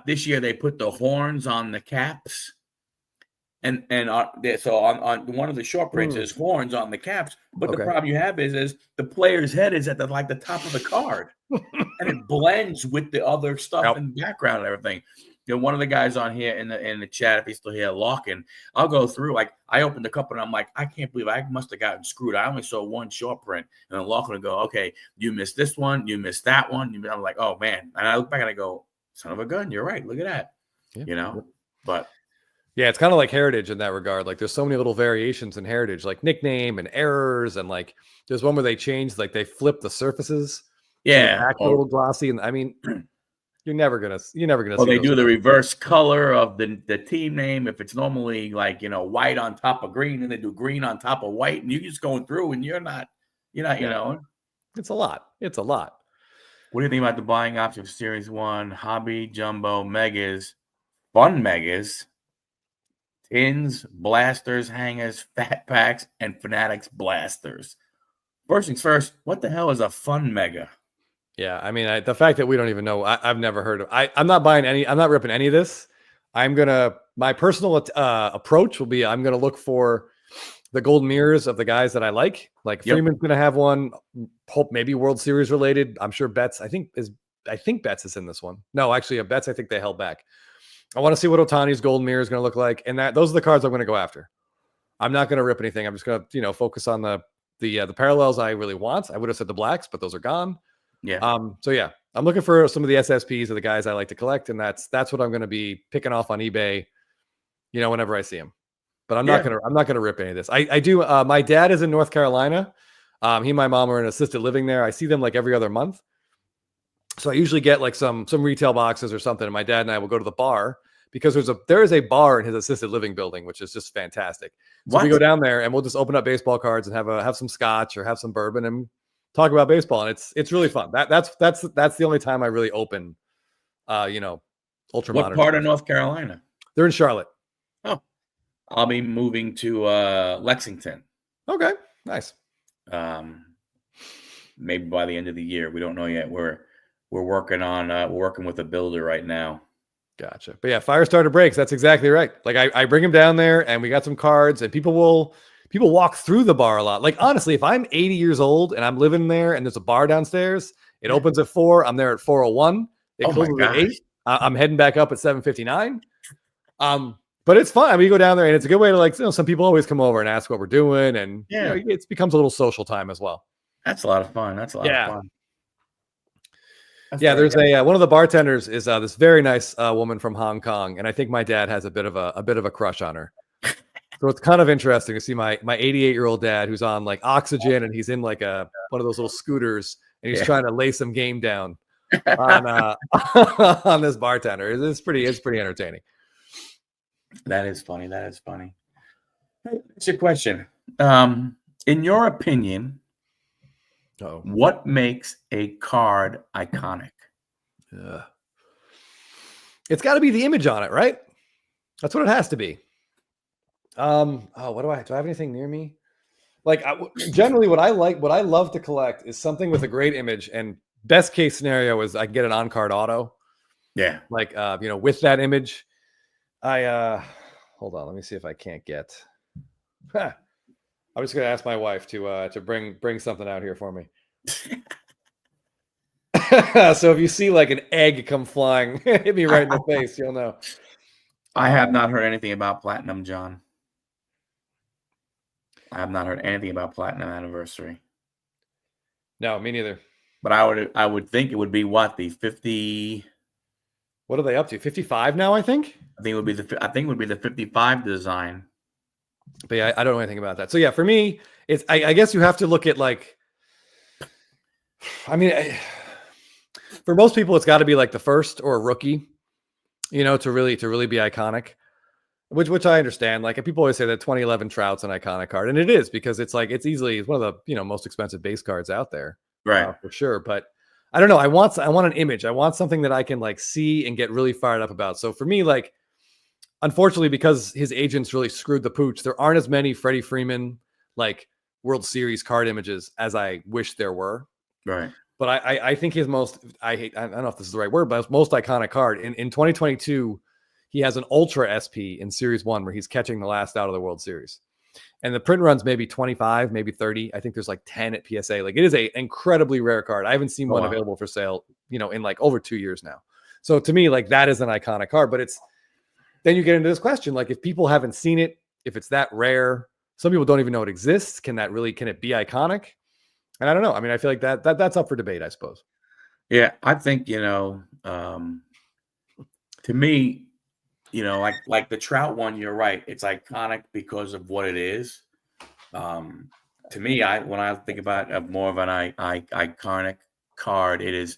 S1: this year they put the horns on the caps. And so on one of the short prints, there's horns on the caps. But the problem you have is the player's head is at the top of the card. And it blends with the other stuff in the background and everything. You know, one of the guys on here in the chat, if he's still here, Lockin, I'll go through. Like, I opened the cup and I'm like, I can't believe I must have gotten screwed. I only saw one short print. And then Lockin will go, okay, you missed this one, you missed that one. I'm like, oh, man. And I look back and I go, son of a gun, you're right. Look at that. Yeah. You know, but.
S2: Yeah, it's kind of like Heritage in that regard. Like, there's so many little variations in Heritage, like nickname and errors. And like, there's one where they changed, like they flip the surfaces.
S1: Yeah.
S2: A little glossy. And I mean, you're never gonna see.
S1: They do the reverse color of the team name. If it's normally like, you know, white on top of green, and they do green on top of white, and you're just going through and you're not, you know.
S2: It's a lot. It's a lot.
S1: What do you think about the buying option for Series 1, Hobby, Jumbo, Megas, Fun Megas? Tins, blasters, hangers, fat packs, and Fanatics blasters. First things first, what the hell is a fun mega?
S2: Yeah, I mean, the fact that we don't even know, I've never heard of. I'm not buying any. I'm not ripping any of this. My personal approach will be, I'm gonna look for the gold mirrors of the guys that I like. Like Freeman's gonna have one. Hope maybe World Series related. I'm sure Betts. I think Betts is in this one. No, actually, Betts. I think they held back. I want to see what Ohtani's gold mirror is going to look like, and those are the cards I'm going to go after. I'm not going to rip anything. I'm just going to focus on the parallels I really want. I would have said the blacks, but those are gone.
S1: Yeah.
S2: So yeah, I'm looking for some of the SSPs of the guys I like to collect, and that's what I'm going to be picking off on eBay, whenever I see them. But I'm not gonna rip any of this. I do. My dad is in North Carolina. He and my mom are in assisted living there. I see them like every other month. So I usually get like some retail boxes or something, and my dad and I will go to the bar because there is a bar in his assisted living building, which is just fantastic. So we go down there and we'll just open up baseball cards and have some scotch or have some bourbon and talk about baseball, and it's really fun. That's the only time I really open, ultra
S1: What
S2: modern.
S1: part of North Carolina?
S2: They're in Charlotte.
S1: Oh, I'll be moving to Lexington.
S2: Okay, nice.
S1: Maybe by the end of the year. We don't know yet. We're working on we're working with a builder right now.
S2: Gotcha. But yeah, Firestarter breaks. That's exactly right. Like I bring him down there and we got some cards, and people walk through the bar a lot. Like honestly, if I'm 80 years old and I'm living there and there's a bar downstairs, it opens at 4. I'm there at 4:01. It closes at 8. I'm heading back up at 7:59. But it's fun. I mean, you go down there and it's a good way to some people always come over and ask what we're doing, and it becomes a little social time as well.
S1: That's a lot of fun. That's a lot of fun.
S2: There's one of the bartenders is this very nice woman from Hong Kong, and I think my dad has a bit of a crush on her. So it's kind of interesting to see my 88-year-old dad who's on like oxygen, and he's in like one of those little scooters, and he's trying to lay some game down on on this bartender. It's pretty entertaining.
S1: That is funny. Hey, it's a question. In your opinion, what makes a card iconic?
S2: It's got to be the image on it, right? That's what it has to be. What do I have anything near me? Like generally what I love to collect is something with a great image, and best case scenario is I get an on-card auto. Yeah. Like, with that image, hold on, let me see if I can't get, I'm just going to ask my wife to bring something out here for me. So if you see like an egg come flying, hit me right in the face, you'll know.
S1: I have not heard anything about Platinum, John. I have not heard anything about Platinum Anniversary.
S2: No, me neither.
S1: But I would think it would be what, the 50.
S2: What are they up to? 55 now, I think.
S1: I think it would be the 55 design.
S2: But yeah, I don't know anything about that. So yeah, for me, it's I guess you have to look at like, I mean, for most people, it's got to be like the first or a rookie, to really be iconic. Which I understand. Like people always say that 2011 Trout's an iconic card, and it is because it's one of the most expensive base cards out there,
S1: right?
S2: For sure. But I don't know. I want an image. I want something that I can like see and get really fired up about. So for me, like, unfortunately, because his agents really screwed the pooch, there aren't as many Freddie Freeman like World Series card images as I wish there were.
S1: Right.
S2: But I think his most I don't know if this is the right word, but his most iconic card in 2022. He has an Ultra SP in Series 1 where he's catching the last out of the World Series. And the print runs maybe 25, maybe 30. I think there's like 10 at PSA. Like it is an incredibly rare card. I haven't seen one available for sale, in like over 2 years now. So to me, like that is an iconic card. But then you get into this question, like if people haven't seen it, if it's that rare, some people don't even know it exists. Can it be iconic? And I don't know. I mean, I feel like that's up for debate, I suppose.
S1: Yeah, I think, to me, like the Trout one, you're right. It's iconic because of what it is. To me, when I think about more of an iconic card, it is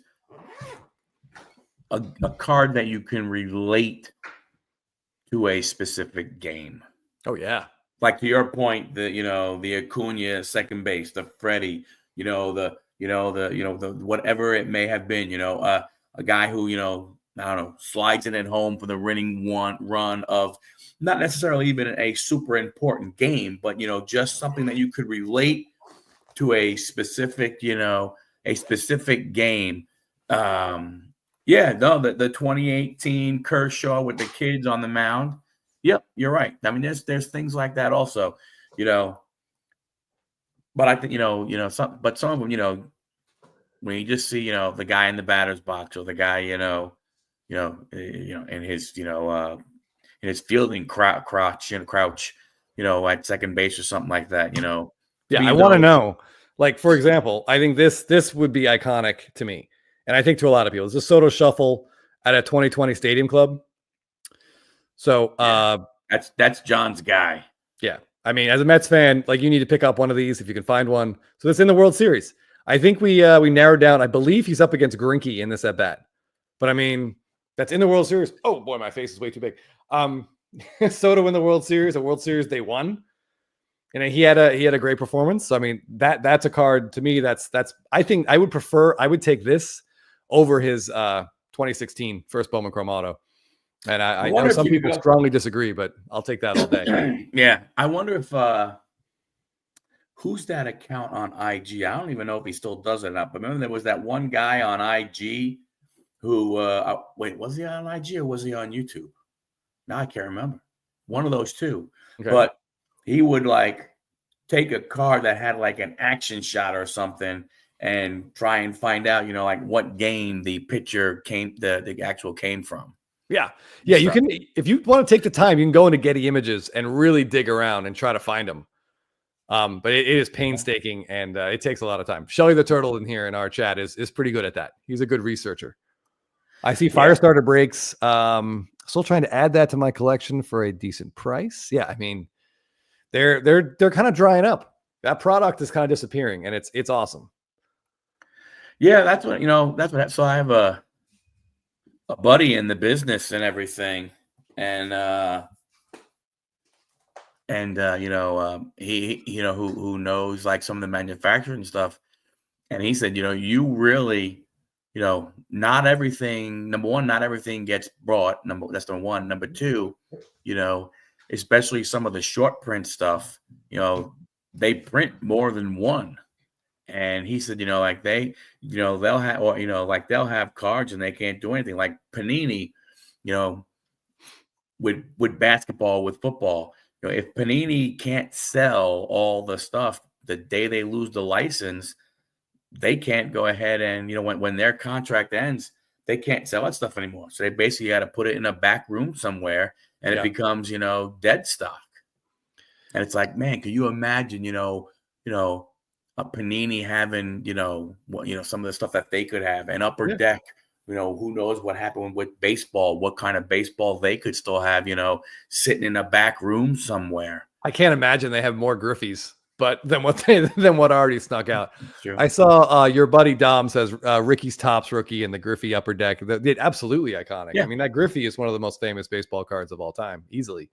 S1: a card that you can relate to a specific game.
S2: Oh yeah.
S1: Like to your point, the Acuna second base, the Freddie, the whatever it may have been, a guy who, I don't know, slides it in home for the winning one run of not necessarily even a super important game, but just something that you could relate to a specific game. Yeah, no, the 2018 Kershaw with the kids on the mound. Yep, you're right. I mean, there's things like that also, but I think some of them, when you just see the guy in the batter's box or the guy in his fielding crouch at second base or something like that. To
S2: Yeah,
S1: me,
S2: I want to know. Like, for example, I think this would be iconic to me, and I think to a lot of people. It's a Soto Shuffle at a 2020 Stadium Club. So
S1: that's John's guy.
S2: Yeah, I mean, as a Mets fan, like you need to pick up one of these if you can find one. So it's in the World Series. I think we narrowed down. I believe he's up against Greinke in this at bat, but I mean that's in the World Series. Oh boy, my face is way too big. Soto in the World Series, a World Series they won, and he had a great performance. So, I mean that's a card to me. That's I think I would take this over his 2016 first Bowman Chrome Auto. And I know some people strongly disagree, but I'll take that all day.
S1: Yeah. I wonder if who's that account on IG? I don't even know if he still does it or not. But remember there was that one guy on IG who wait, was he on IG or was he on YouTube? Now I can't remember. One of those two. Okay. But he would like take a card that had like an action shot or something and try and find out, like what game the pitcher the actual came from.
S2: Yeah. You can, if you want to take the time, you can go into Getty Images and really dig around and try to find them. But it is painstaking and it takes a lot of time. Shelly the Turtle in here in our chat is pretty good at that. He's a good researcher. I see Firestarter breaks. Still trying to add that to my collection for a decent price. Yeah, I mean, they're kind of drying up. That product is kind of disappearing, and it's awesome.
S1: Yeah, that's what. So I have a buddy in the business and everything, and he who knows like some of the manufacturing stuff, and he said you really not everything. Number one, not everything gets brought. That's number one. Number two, especially some of the short print stuff, they print more than one. And he said, like they'll have, or, like they'll have cards and they can't do anything like Panini, with basketball, with football, if Panini can't sell all the stuff the day they lose the license, they can't go ahead and, when their contract ends, they can't sell that stuff anymore. So they basically got to put it in a back room somewhere and it becomes, dead stock. And it's like, man, can you imagine, a Panini having, some of the stuff that they could have, an Upper Deck, who knows what happened with baseball, what kind of baseball they could still have, sitting in a back room somewhere.
S2: I can't imagine they have more Griffies, but than what already snuck out. I saw your buddy Dom says Ricky's Topps rookie and the Griffey Upper Deck. They're absolutely iconic. Yeah. I mean, that Griffey is one of the most famous baseball cards of all time. Easily.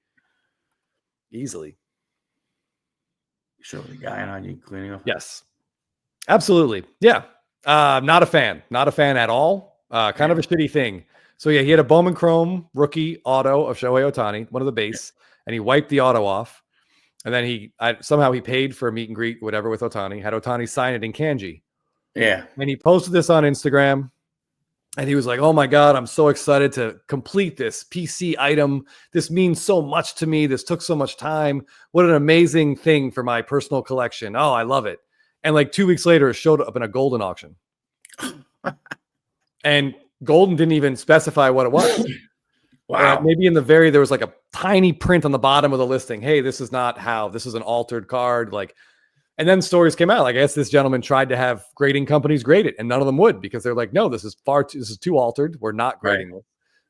S1: Show the guy on you cleaning up.
S2: Yes, absolutely. Yeah. Not a fan at all. Kind of a shitty thing. So yeah, he had a Bowman Chrome rookie auto of Shohei Ohtani, one of the base, and he wiped the auto off. And then somehow he paid for a meet and greet, whatever, with Ohtani, had Ohtani sign it in kanji.
S1: Yeah.
S2: And he posted this on Instagram. And he was like, oh my God, I'm so excited to complete this PC item. This means so much to me. This took so much time. What an amazing thing for my personal collection. Oh, I love it. And like 2 weeks later, it showed up in a Golden auction. And Golden didn't even specify what it was.
S1: Wow.
S2: Maybe there was like a tiny print on the bottom of the listing. Hey, this is an altered card. Like, and then stories came out. Like, I guess this gentleman tried to have grading companies grade it, and none of them would because they're like, no, this is too altered. We're not grading this.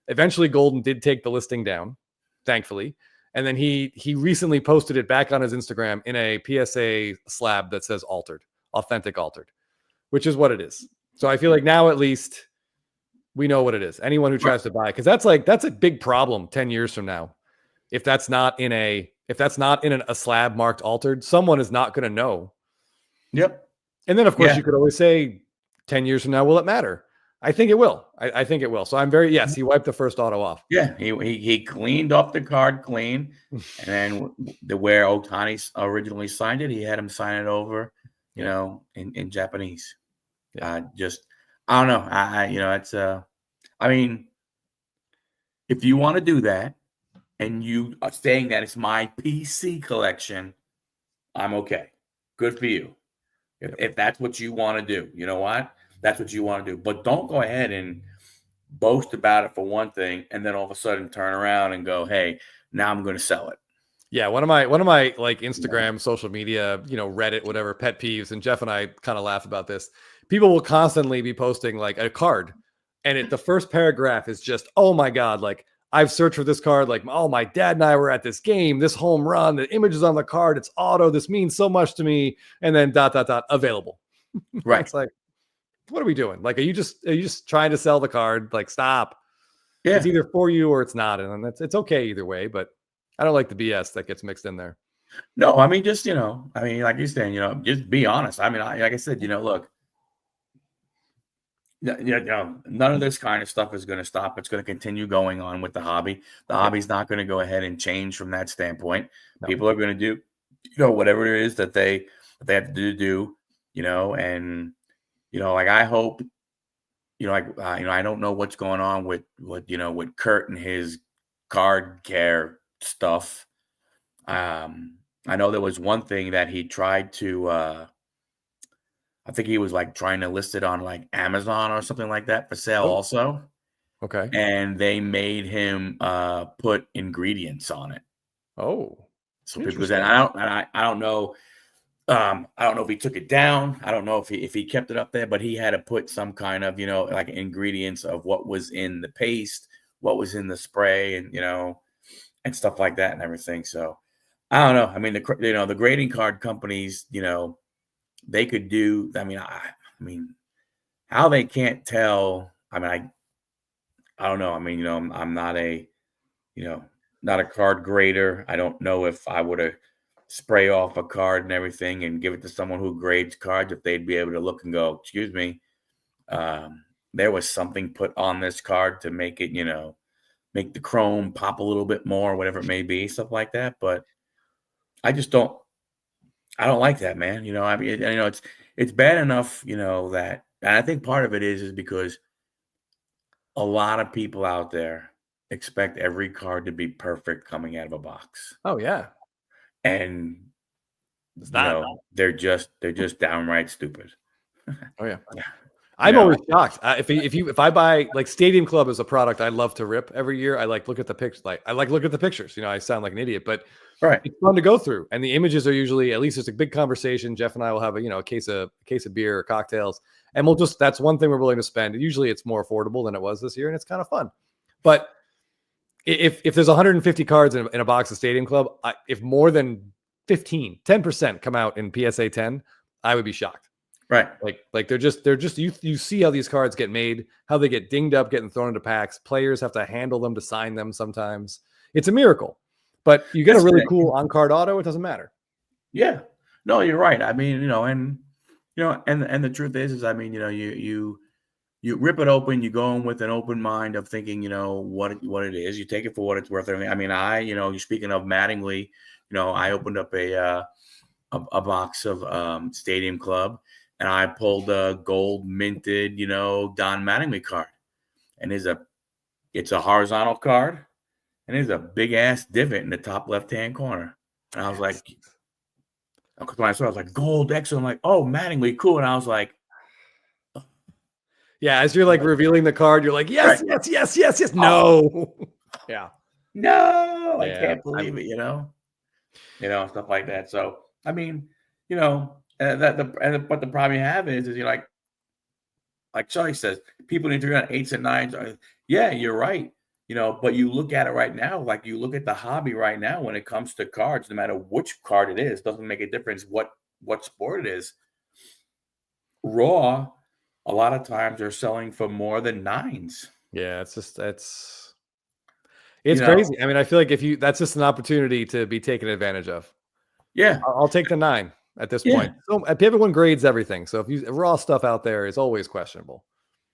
S2: Eventually, Golden did take the listing down, thankfully. And then he recently posted it back on his Instagram in a PSA slab that says altered, authentic altered, which is what it is. So I feel like now at least we know what it is. Anyone who tries to buy, because that's a big problem 10 years from now. If that's not in a slab marked altered, someone is not going to know.
S1: Yep.
S2: And then, of course, you could always say 10 years from now, will it matter? I think it will. I think it will. So I'm very yes. He wiped the first auto off.
S1: Yeah, he cleaned up the card clean, and then where Otani originally signed it, he had him sign it over, in Japanese.
S2: Yeah.
S1: I don't know. It's I mean, if you want to do that, and you are saying that it's my PC collection, I'm okay. Good for you. If that's what you want to do, you know what? That's what you want to do. But don't go ahead and boast about it for one thing, and then all of a sudden turn around and go, "Hey, now I'm going to sell it."
S2: Yeah, one of my like Instagram, social media, Reddit, whatever, pet peeves, and Jeff and I kind of laugh about this. People will constantly be posting like a card, and the first paragraph is just, "Oh my god, like I've searched for this card, like oh my dad and I were at this game, this home run, the image is on the card, it's auto, this means so much to me," and then ... available.
S1: Right.
S2: It's like, what are we doing? Like, are you just trying to sell the card? Like, stop.
S1: Yeah.
S2: It's either for you or it's not, and it's okay either way, but I don't like the BS that gets mixed in there.
S1: No, I mean, just, like you're saying, just be honest. I mean, like I said, look, none of this kind of stuff is going to stop. It's going to continue going on with the hobby. The hobby's not going to go ahead and change from that standpoint. No. People are going to do, whatever it is that they have to do, and, like I hope, I don't know what's going on with Kurt and his card care stuff. I know there was one thing that he tried to, I think he was like trying to list it on like Amazon or something like that for sale also.
S2: Okay.
S1: And they made him put ingredients on it.
S2: Oh.
S1: So people said, I don't know. I don't know if he took it down. I don't know if he kept it up there, but he had to put some kind of, like ingredients of what was in the paste, what was in the spray, and and stuff like that and everything. So I don't know. I mean, the grading card companies, they could do. I mean, how they can't tell. I mean, I don't know. I mean, I'm not a, not a card grader. I don't know if I would have spray off a card and everything and give it to someone who grades cards, if they'd be able to look and go, excuse me, there was something put on this card to make it, make the chrome pop a little bit more, whatever it may be, stuff like that. But I don't like that, man. I mean, it's bad enough, that, and I think part of it is because a lot of people out there expect every card to be perfect coming out of a box.
S2: Oh yeah.
S1: And they're just downright stupid.
S2: Oh yeah. I'm always shocked. If I buy, like, Stadium Club is a product I love to rip every year. I look at the pictures. Look at the pictures. I sound like an idiot, but it's fun to go through. And the images are usually, at least it's a big conversation. Jeff and I will have a case of beer or cocktails, and that's one thing we're willing to spend. Usually it's more affordable than it was this year, and it's kind of fun. But if there's 150 cards in a box of Stadium Club, if more than 10% come out in PSA 10, I would be shocked.
S1: Right.
S2: Like they're just you see how these cards get made, how they get dinged up, getting thrown into packs. Players have to handle them to sign them sometimes. It's a miracle. But you get a really cool on-card auto, it doesn't matter.
S1: Yeah. No, you're right. I mean, and the truth is I mean, you rip it open, you go in with an open mind of thinking, what it is. You take it for what it's worth. I mean, you're speaking of Mattingly, I opened up a box of Stadium Club, and I pulled a gold minted, Don Mattingly card. And it's a horizontal card, and there's a big ass divot in the top left-hand corner. And I was like, when I saw it, I was like, gold X. I'm like, oh, Mattingly, cool. And I was like,
S2: yeah, as you're like revealing the card, you're like, yes, right. yes. No. Yeah.
S1: No, I can't believe it, stuff like that. So, I mean, but the problem you have is you're like Charlie says, people need to be on 8s and 9s. Yeah, you're right. But you look at it right now, like you look at the hobby right now when it comes to cards, no matter which card it is, doesn't make a difference what sport it is. Raw, a lot of times they're selling for more than 9s.
S2: Yeah, it's crazy. I mean, I feel like that's just an opportunity to be taken advantage of.
S1: Yeah.
S2: I'll take the 9 at this point. So everyone grades everything. So if raw stuff out there is always questionable.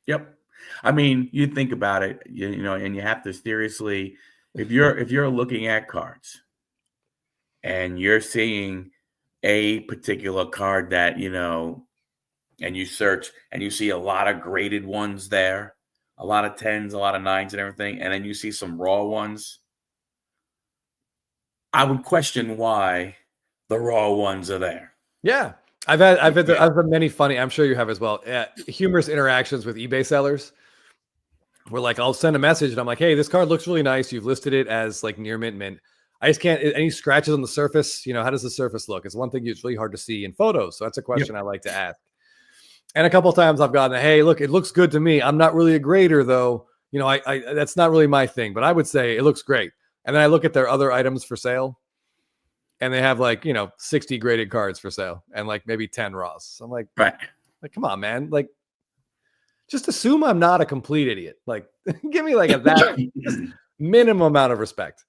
S1: Yep. I mean, you think about it, you know, and you have to seriously, if you're looking at cards and you're seeing a particular card that, you know, and you search and you see a lot of graded ones there, a lot of tens, a lot of nines and everything, and then you see some raw ones, I would question why the raw ones are there.
S2: Yeah.
S1: Yeah.
S2: I've had many funny, I'm sure you have as well, humorous interactions with eBay sellers. Where like I'll send a message and I'm like, hey, this card looks really nice. You've listed it as like near mint mint. I just can't, any scratches on the surface, you know, how does the surface look? It's one thing it's really hard to see in photos. So that's a question I like to ask. And a couple of times I've gotten, hey, look, it looks good to me. I'm not really a grader though. You know, I that's not really my thing, but I would say it looks great. And then I look at their other items for sale and they have like, you know, 60 graded cards for sale and like maybe 10 raws. So I'm like,
S1: Right.
S2: come on, man. Like, just assume I'm not a complete idiot. Like, give me like that minimum amount of respect.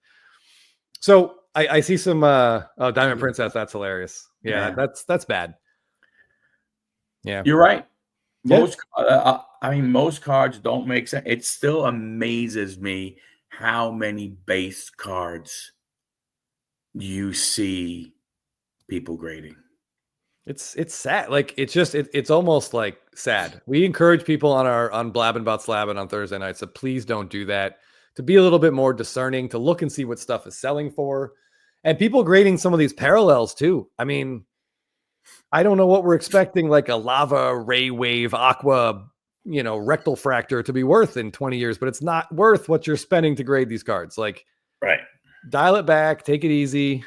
S2: So I see some Diamond Princess. That's hilarious. Yeah. That's bad. Yeah,
S1: you're right. Most, I mean, most cards don't make sense. It still amazes me how many base cards you see people grading.
S2: It's sad. Like it's almost like sad. We encourage people on Blabbing About Slabbing on Thursday nights to please don't do that. To be a little bit more discerning, to look and see what stuff is selling for, and people grading some of these parallels too. I mean, I don't know what we're expecting, like a lava, ray wave, aqua, you know, rectal fractor to be worth in 20 years, but it's not worth what you're spending to grade these cards. Like,
S1: right.
S2: Dial it back, take it easy.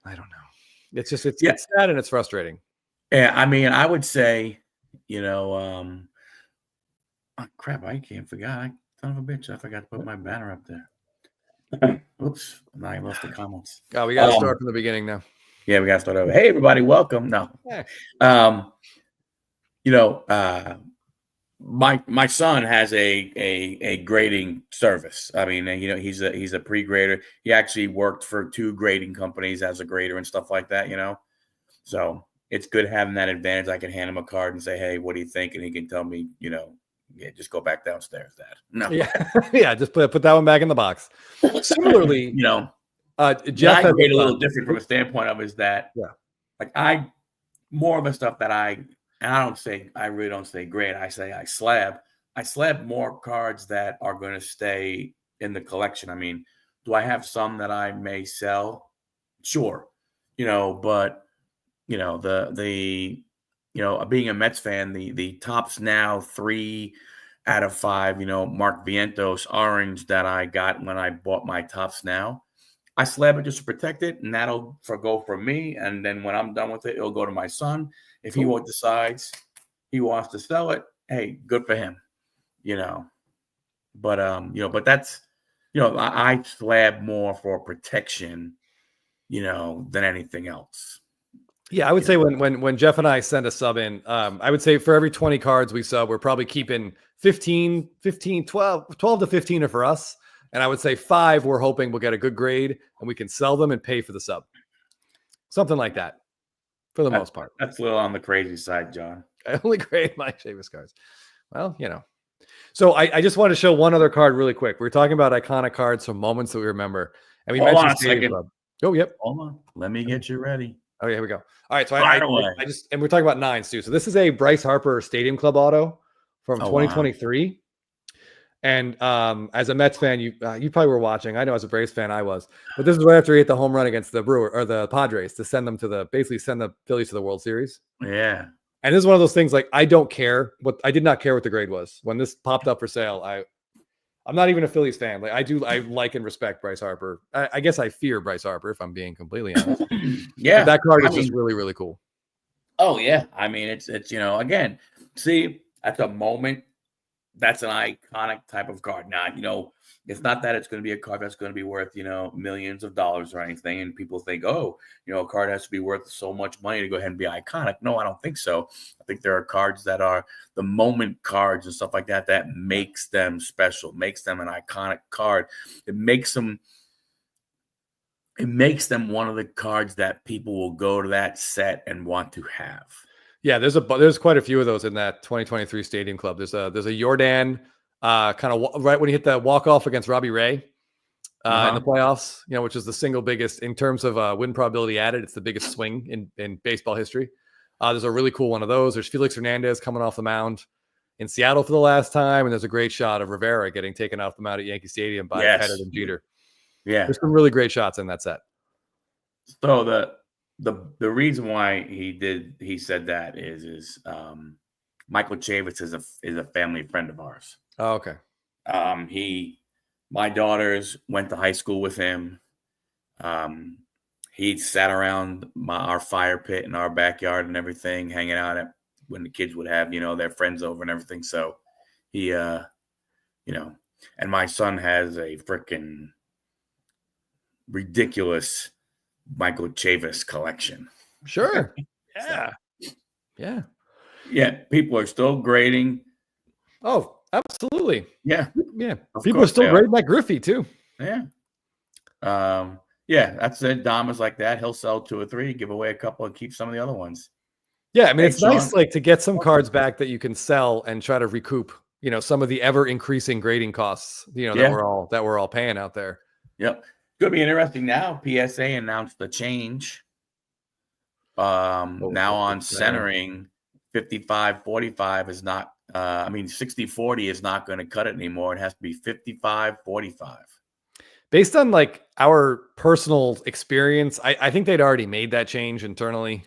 S2: I don't know. It's just, it's sad and it's frustrating.
S1: Yeah. I mean, I would say, you know, oh, crap, I can't forget. Son of a bitch, I forgot to put my banner up there. Oops, I lost the comments.
S2: Oh, we got to start from the beginning now.
S1: Yeah, we got to start over. Hey, everybody, welcome. No, you know, my son has a grading service. I mean, you know, he's a pre-grader. He actually worked for 2 grading companies as a grader and stuff like that. You know, so it's good having that advantage. I can hand him a card and say, "Hey, what do you think?" And he can tell me, you know, yeah, just go back downstairs, Dad. No,
S2: yeah, just put that one back in the box. Similarly,
S1: you know,
S2: Jeff
S1: I grade a little different from a standpoint of is that,
S2: yeah,
S1: like more of the stuff that I really don't say grade. I say I slab more cards that are going to stay in the collection. I mean, do I have some that I may sell? Sure, you know, but you know the you know, being a Mets fan, the tops now 3 out of 5, you know, Mark Vientos orange that I got when I bought my tops now. I slab it just to protect it, and that'll go for me. And then when I'm done with it, it'll go to my son. If he decides he wants to sell it, hey, good for him, you know. But you know, but that's, you know, I slab more for protection, you know, than anything else.
S2: Yeah, I would say when Jeff and I send a sub in, I would say for every 20 cards we sub, we're probably keeping 12 to 15 are for us. And I would say 5, we're hoping we'll get a good grade and we can sell them and pay for the sub. Something like that for the most part.
S1: That's a little on the crazy side, John.
S2: I only grade my Chavis cards. Well, you know. So I just want to show one other card really quick. We're talking about iconic cards from moments that we remember. And we mentioned Stadium Club. Oh, yep.
S1: Hold on. Let me get you ready.
S2: Oh, yeah, here we go. All right. So I just, and we're talking about 9s too. So this is a Bryce Harper Stadium Club auto from 2023. Wow. And as a Mets fan, you probably were watching. I know as a Braves fan, I was. But this is right after he hit the home run against the the Padres to send them to basically send the Phillies to the World Series.
S1: Yeah.
S2: And this is one of those things like I did not care what the grade was. When this popped up for sale, I'm not even a Phillies fan. Like I like and respect Bryce Harper. I guess I fear Bryce Harper if I'm being completely honest.
S1: Yeah.
S2: But that card is just really, really cool.
S1: Oh yeah. I mean, it's you know, again, see, at the moment, that's an iconic type of card. Now, you know, it's not that it's going to be a card that's going to be worth, you know, millions of dollars or anything. And people think, oh, you know, a card has to be worth so much money to go ahead and be iconic. No, I don't think so. I think there are cards that are the moment cards and stuff like that that makes them special, makes them an iconic card. It makes them one of the cards that people will go to that set and want to have.
S2: Yeah, there's quite a few of those in that 2023 Stadium Club. There's a Jordan kind of right when he hit the walk off against Robbie Ray in the playoffs, which is the single biggest in terms of win probability added. It's the biggest swing in baseball history. There's a really cool one of those. There's Felix Hernandez coming off the mound in Seattle for the last time, and there's a great shot of Rivera getting taken off the mound at Yankee Stadium by Pettit and Jeter.
S1: Yeah,
S2: there's some really great shots in that set.
S1: So the reason why he said that is Michael Chavis is a family friend of ours.
S2: Oh, okay.
S1: My daughters went to high school with him. He sat around our fire pit in our backyard and everything, hanging out when the kids would have their friends over and everything. So he and my son has a freaking ridiculous Michael Chavis collection.
S2: Sure.
S1: Yeah. People are still grading.
S2: Oh, absolutely.
S1: Yeah.
S2: People are still grading that Griffey too.
S1: Yeah. That's it. Dom is like that. He'll sell 2 or 3, give away a couple, and keep some of the other ones.
S2: Yeah, I mean, it's nice to get some cards back that you can sell and try to recoup, some of the ever increasing grading costs, that we're all paying out there.
S1: Yep. Could be interesting now. PSA announced the change. Now on centering, 55-45 is not 60-40 is not going to cut it anymore. It has to be 55-45.
S2: Based on our personal experience, I think they'd already made that change internally,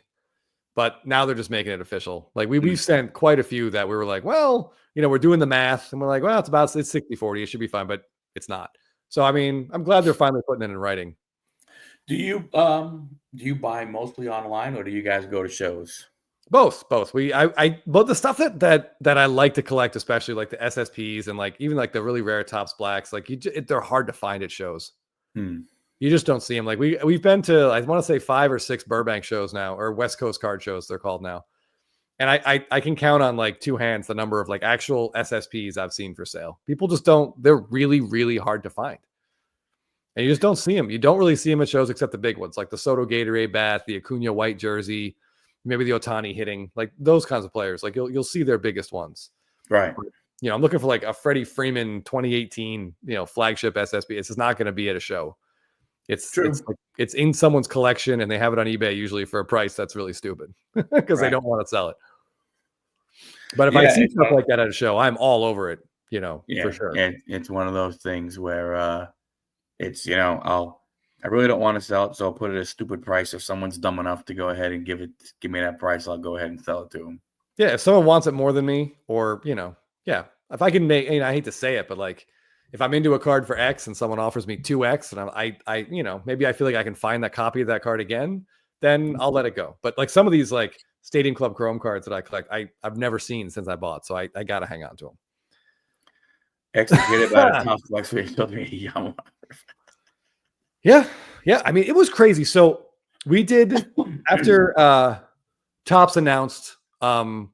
S2: but now they're just making it official. We've sent quite a few that we were like, well, we're doing the math and we're like, well, it's 60-40. It should be fine, but it's not. So, I mean, I'm glad they're finally putting it in writing.
S1: Do you buy mostly online, or do you guys go to shows?
S2: Both. But the stuff that I like to collect, especially like the SSPs and even the really rare Topps Blacks, they're hard to find at shows. You just don't see them. We've been to, I want to say 5 or 6 Burbank shows now, or West Coast card shows they're called now. And I can count on 2 hands the number of actual SSPs I've seen for sale. People just they're really, really hard to find. And you just don't see them. You don't really see them at shows except the big ones, like the Soto Gatorade bat, the Acuna white jersey, maybe the Ohtani hitting, those kinds of players. You'll see their biggest ones.
S1: Right.
S2: I'm looking for a Freddie Freeman 2018, flagship SSP. It's just not going to be at a show. It's true. It's in someone's collection and they have it on eBay usually for a price that's really stupid because they don't want to sell it. But if I see stuff like that at a show, I'm all over it, for sure.
S1: And it's one of those things where it's, I really don't want to sell it, so I'll put it at a stupid price. If someone's dumb enough to go ahead and give me that price, I'll go ahead and sell it to them.
S2: Yeah, if someone wants it more than me, or if I can make, I hate to say it, but if I'm into a card for X and someone offers me 2X, and I maybe I feel like I can find that copy of that card again, then I'll let it go. But some of these Stadium Club Chrome cards that I collect, I've never seen since I bought, so I got to hang on to them.
S1: Executed by the Topps Flex Young.
S2: Yeah. I mean, it was crazy. So we did after Topps announced, or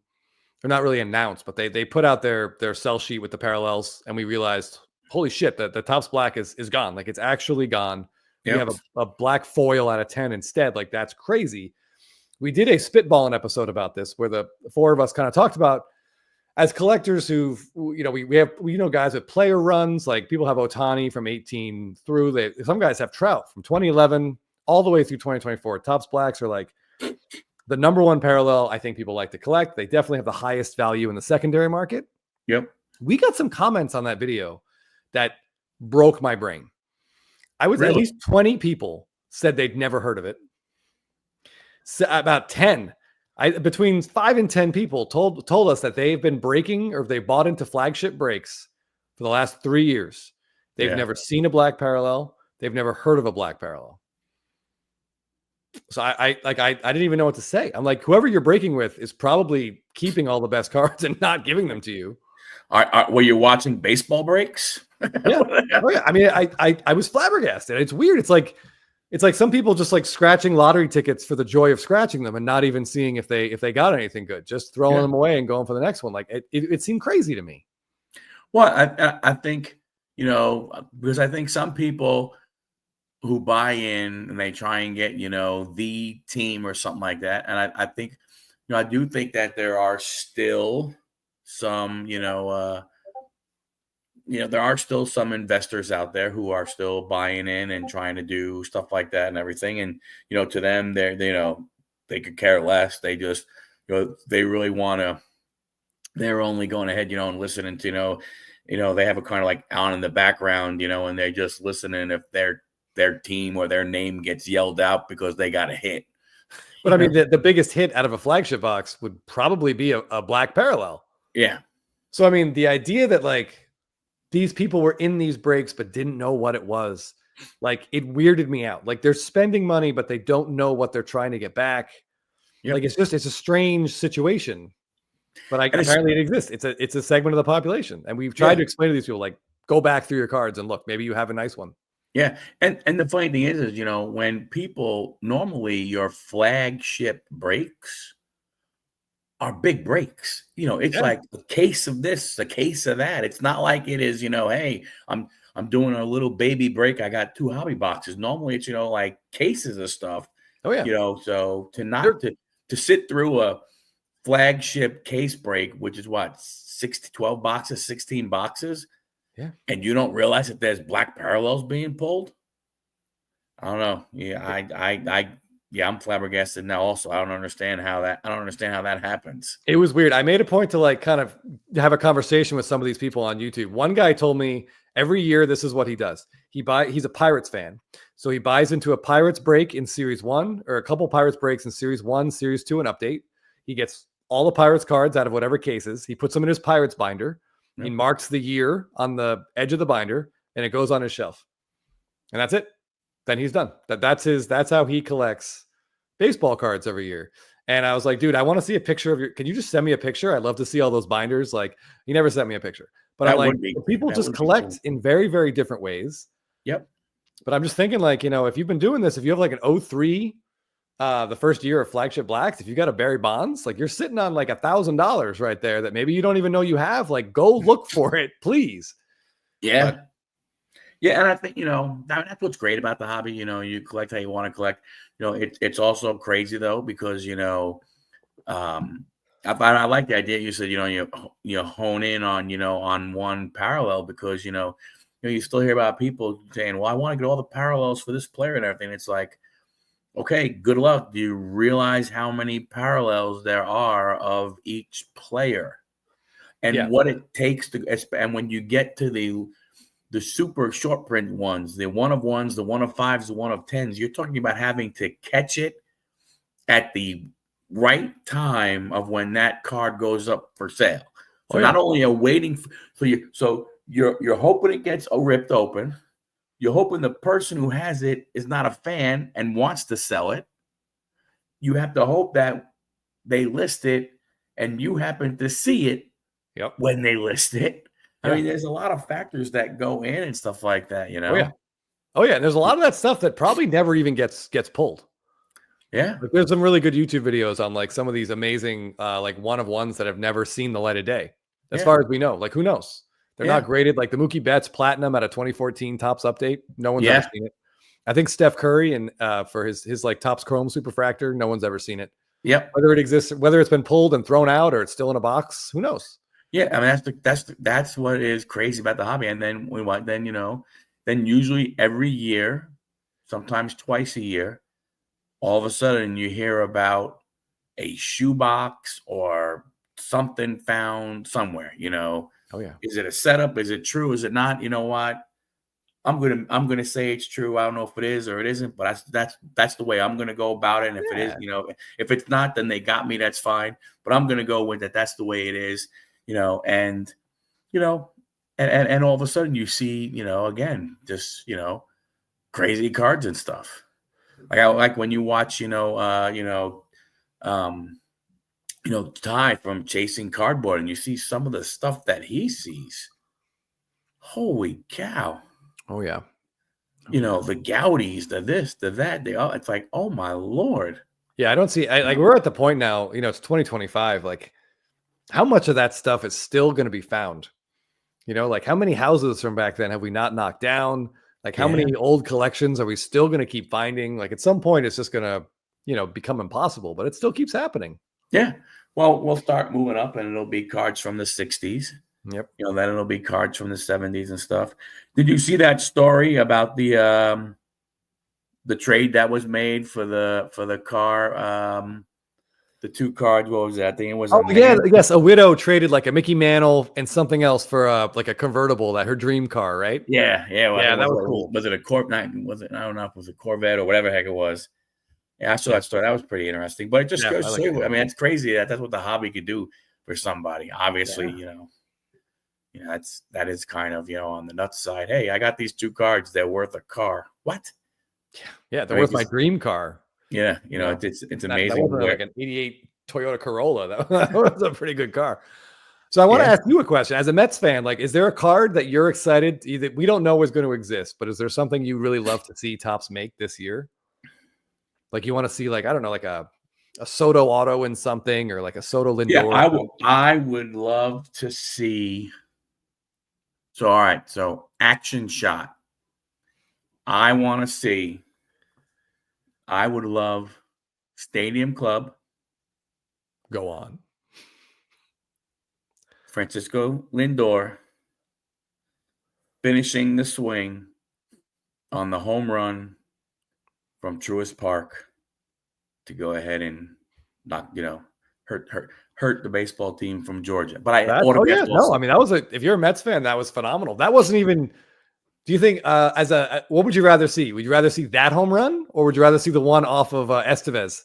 S2: not really announced, but they put out their sell sheet with the parallels, and we realized, holy shit, that the Topps Black is gone. It's actually gone. Yep. We have a black foil out of 10 instead. That's crazy. We did a spitballing episode about this where the 4 of us kind of talked about, as collectors who've, we know guys with player runs, people have Ohtani from 18 through, some guys have Trout from 2011 all the way through 2024. Topps Blacks are the number one parallel I think people like to collect. They definitely have the highest value in the secondary market.
S1: Yep.
S2: We got some comments on that video that broke my brain. At least 20 people said they'd never heard of it. So about 10. Between 5 and 10 people told us that they've been breaking, or they bought into flagship breaks for the last 3 years. They've never seen a black parallel. They've never heard of a black parallel. So I didn't even know what to say. I'm whoever you're breaking with is probably keeping all the best cards and not giving them to you.
S1: Were you watching baseball breaks?
S2: Yeah. Oh, yeah. I mean, I was flabbergasted. It's weird. It's like some people just scratching lottery tickets for the joy of scratching them and not even seeing if they got anything good, just throwing them away and going for the next one. It seemed crazy to me.
S1: Well, I think, because I think some people who buy in and they try and get, the team or something like that. And I think I do think that there are still some, there are still some investors out there who are still buying in and trying to do stuff like that and everything. And, to them, they could care less. They just, they really want to, they're only going ahead, and listening to, they have a kind of like on in the background, and they're just listening if their team or their name gets yelled out because they got a hit.
S2: But I mean, the biggest hit out of a flagship box would probably be a black parallel.
S1: Yeah.
S2: So, I mean, the idea that like these people were in these breaks but didn't know what it was, like it weirded me out. Like they're spending money, but they don't know what they're trying to get back. Yep. Like it's a strange situation. But apparently it exists. It's a segment of the population. And we've tried to explain to these people, like, go back through your cards and look, maybe you have a nice one.
S1: Yeah. And the funny thing is, when people normally your flagship breaks are big breaks, it's like a case of this, a case of that. It's not like it is, hey, I'm doing a little baby break. I got 2 hobby boxes. Normally it's, like cases of stuff.
S2: Oh yeah.
S1: So to sit through a flagship case break, which is what, 12 boxes, 16 boxes.
S2: Yeah.
S1: And you don't realize that there's black parallels being pulled. I don't know. Yeah. I'm flabbergasted now also. I don't understand how that happens.
S2: It was weird. I made a point to like kind of have a conversation with some of these people on YouTube. One guy told me every year, this is what he does. He's a Pirates fan. So he buys into a Pirates break in Series 1 or a couple Pirates breaks in Series 1, Series 2, and Update. He gets all the Pirates cards out of whatever cases. He puts them in his Pirates binder. He marks the year on the edge of the binder, and it goes on his shelf. And that's it. Then he's done. That's how he collects baseball cards every year. And I was like, dude, I want to see a picture of can you just send me a picture? I'd love to see all those binders. Like, he never sent me a picture. But I'm like, people just collect in very, very different ways.
S1: Yep.
S2: But I'm just thinking, like, if you've been doing this, if you have like an 03, the first year of flagship blacks, if you got a Barry Bonds, like you're sitting on like $1,000 right there that maybe you don't even know you have. Like, go look for it, please.
S1: Yeah. But, yeah. And I think, that's what's great about the hobby. You collect how you want to collect. It's also crazy though, because, I like the idea you said, you hone in on, on one parallel because, you still hear about people saying, well, I want to get all the parallels for this player and everything. It's like, okay, good luck. Do you realize how many parallels there are of each player and what it takes and when you get to the super short print ones, the 1 of 1s, the 1 of 5s, the 1 of 10s, you're talking about having to catch it at the right time of when that card goes up for sale. So not only are waiting so you're hoping it gets ripped open. You're hoping the person who has it is not a fan and wants to sell it. You have to hope that they list it and you happen to see it when they list it. I mean, there's a lot of factors that go in and stuff like that,
S2: Oh yeah. And there's a lot of that stuff that probably never even gets pulled.
S1: Yeah.
S2: Like, there's some really good YouTube videos on like some of these amazing like 1 of 1s that have never seen the light of day. As far as we know, like who knows? They're not graded. Like the Mookie Betts Platinum at a 2014 Topps update. No one's ever seen it. I think Steph Curry and for his like Topps Chrome Superfractor, no one's ever seen it.
S1: Yep.
S2: Whether it exists, whether it's been pulled and thrown out or it's still in a box, who knows?
S1: Yeah, I mean that's what is crazy about the hobby. And then then usually every year, sometimes twice a year, all of a sudden you hear about a shoebox or something found somewhere,
S2: Oh yeah.
S1: Is it a setup? Is it true? Is it not? You know what? I'm gonna say it's true. I don't know if it is or it isn't, but that's the way I'm gonna go about it. And if it is, if it's not, then they got me. That's fine. But I'm gonna go with it. That's the way it is, and all of a sudden you see, again, just crazy cards and stuff. Like I like when you watch, Ty from Chasing Cardboard, and you see some of the stuff that he sees. Holy cow!
S2: Oh yeah.
S1: The Goudies, the this, the that. It's like, oh my Lord.
S2: Yeah, I don't see. Like we're at the point now. It's 2025. Like, how much of that stuff is still going to be found? Like how many houses from back then have we not knocked down? Like how many old collections are we still going to keep finding? Like at some point, it's just going to become impossible, but it still keeps happening.
S1: Yeah. Well, we'll start moving up, and it'll be cards from the 60s.
S2: Yep.
S1: Then it'll be cards from the 70s and stuff. Did you see that story about the trade that was made for the car? The two cards. What was that? I think it was a man.
S2: Yes. A widow traded like a Mickey Mantle and something else for like a convertible, that her dream car, right?
S1: Yeah. Well,
S2: Yeah, that was cool.
S1: Was it a Corvette? Was it? I don't know if it was a Corvette or whatever the heck it was. Yeah, I saw that story. That was pretty interesting. But it just goes to show. I mean, it's crazy that's what the hobby could do for somebody. Obviously, that is kind of on the nuts side. Hey, I got these two cards. They're worth a car. What?
S2: Yeah, they're worth my dream car.
S1: Yeah, it's amazing.
S2: That wasn't like an '88 Toyota Corolla. That was a pretty good car. So I want to ask you a question. As a Mets fan, like, is there a card that you're excited that we don't know is going to exist, but is there something you really love to see Topps make this year? Like, you want to see, like, I don't know, like a Soto auto in something, or like a Soto Lindor?
S1: Yeah, I would love to see. So, all right. So, action shot. I want to see. I would love Stadium Club.
S2: Go on.
S1: Francisco Lindor finishing the swing on the home run from Truist Park to go ahead and not, hurt the baseball team from Georgia. But I autographed.
S2: I mean, if you're a Mets fan, that was phenomenal. That wasn't even. Do you think what would you rather see? Would you rather see that home run, or would you rather see the one off of Estevez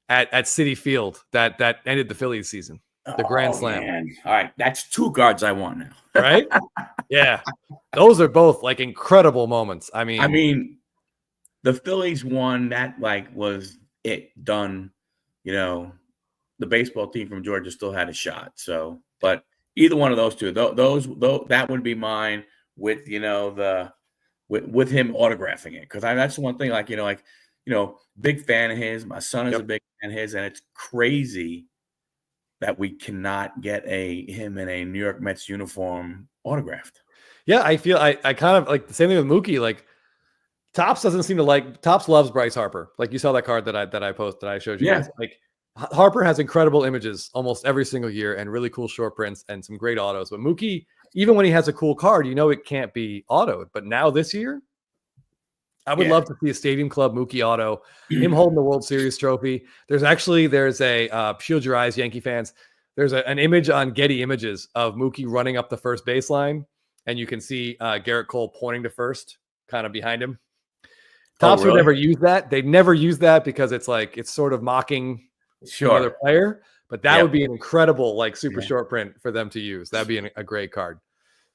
S2: at Citi Field that ended the Phillies season, the Grand Slam?
S1: Man. All right, that's two cards I want now.
S2: Right? Yeah, those are both like incredible moments. I mean,
S1: the Phillies won that, like, was it done? The baseball team from Georgia still had a shot. So, but either one of those two, that would be mine. With with him autographing it, because that's the one thing, big fan of his. My son is a big fan of his, and it's crazy that we cannot get him in a New York Mets uniform autographed.
S2: Yeah, I feel I kind of like the same thing with Mookie. Like, Topps doesn't seem to like. Topps loves Bryce Harper. Like, you saw that card that I posted, that I showed you guys. Like, Harper has incredible images almost every single year, and really cool short prints and some great autos. But Mookie, even when he has a cool card, it can't be autoed. But now this year, I would love to see a Stadium Club Mookie auto, him holding the World Series trophy. There's a shield your eyes, Yankee fans. There's an image on Getty Images of Mookie running up the first baseline, and you can see Garrett Cole pointing to first, kind of behind him. Topps would never use that. They'd never use that because it's sort of mocking another player. But that would be an incredible, like, super short print for them to use. That'd be a great card.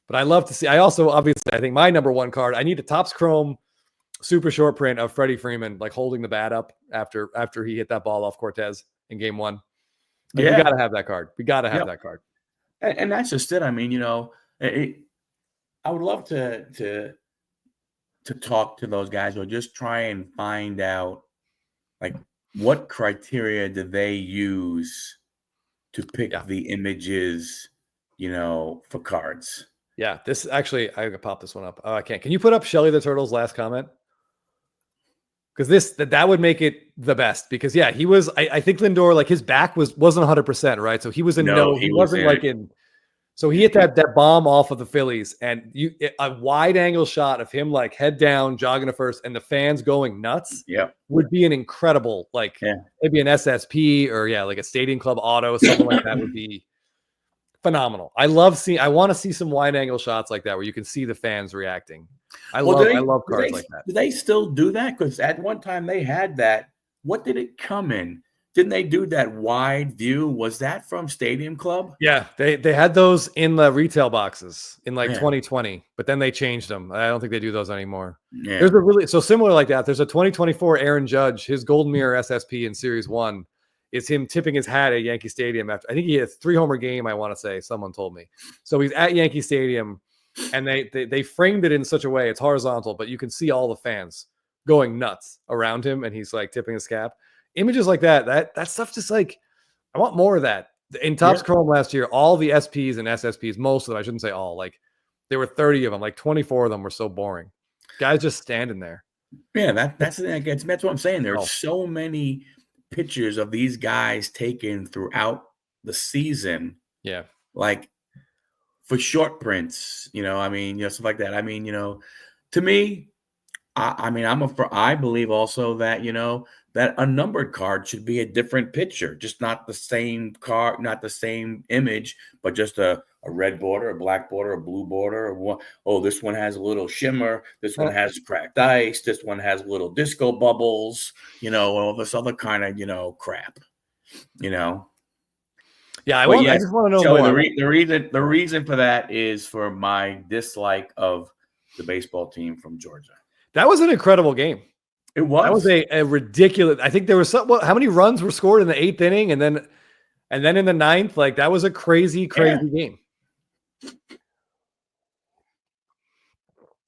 S2: But I love to see. I also, obviously, I think my number one card, I need a Topps Chrome super short print of Freddie Freeman, like, holding the bat up after he hit that ball off Cortez in Game 1. Like, we got to have that card. We got to have that card.
S1: And that's just it. I mean, I would love to talk to those guys, or just try and find out, like, what criteria do they use to pick the images, for cards.
S2: Yeah, this actually, I can pop this one up. Oh, I can't. Can you put up Shelly the Turtle's last comment? Because that would make it the best. Because he was. I think Lindor, like, his back wasn't 100%, right? So he was in he wasn't like in. So he hit that bomb off of the Phillies, and a wide angle shot of him, like, head down, jogging to first, and the fans going nuts. Would be an incredible, like, maybe an SSP or like a Stadium Club auto, something like that would be phenomenal. I want to see some wide angle shots like that where you can see the fans reacting. I love cards like that.
S1: Do they still do that? Because at one time they had that. What did it come in? Didn't they do that wide view? Was that from Stadium Club?
S2: Yeah, they had those in the retail boxes in 2020, but then they changed them. I don't think they do those anymore. Yeah. There's so similar like that. There's a 2024 Aaron Judge, his Golden Mirror SSP in Series 1 is him tipping his hat at Yankee Stadium after, I think he had a 3-homer game, I want to say, someone told me. So he's at Yankee Stadium, and they framed it in such a way, it's horizontal, but you can see all the fans going nuts around him, and he's, like, tipping his cap. Images like that stuff, just, like, I want more of that. In Topps Chrome last year, all the SPs and SSPs, most of them, I shouldn't say all, like, there were 30 of them, like 24 of them were so boring. Guys just standing there.
S1: Yeah, that's the thing. That's what I'm saying. There's so many pictures of these guys taken throughout the season,
S2: Yeah.
S1: like for short prints, I mean, stuff like that. I mean, to me, I mean, I believe also that, that a numbered card should be a different picture, just not the same card, not the same image, but just a red border, a black border, a blue border. Or one, oh, this one has a little shimmer. This one has cracked ice. This one has little disco bubbles, all this other kind of, crap,
S2: Yeah,
S1: But
S2: I
S1: yes,
S2: just want to know
S1: Joey,
S2: more.
S1: the reason for that is for my dislike of the baseball team from Georgia.
S2: That was an incredible game.
S1: It was.
S2: That was a ridiculous. I think there was how many runs were scored in the 8th inning, and then in the 9th, like that was a crazy game.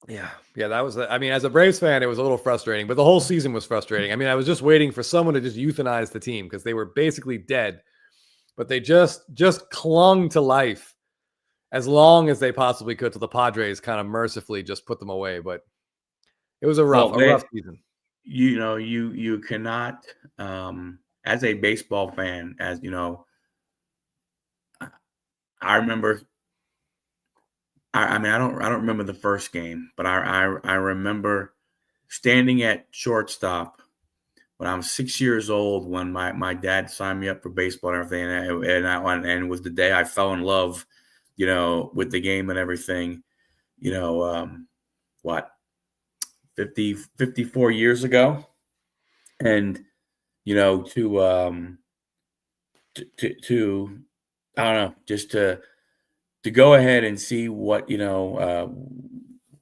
S2: Yeah, that was. I mean, as a Braves fan, it was a little frustrating, but the whole season was frustrating. I mean, I was just waiting for someone to just euthanize the team because they were basically dead, but they just clung to life as long as they possibly could till the Padres kind of mercifully just put them away. But it was a rough season.
S1: You cannot, as a baseball fan, I remember. I mean, I don't remember the first game, but I remember standing at shortstop when I was 6 years old when my dad signed me up for baseball and everything, and it was the day I fell in love, with the game and everything. What 54 years ago, and to I don't know, just to go ahead and see what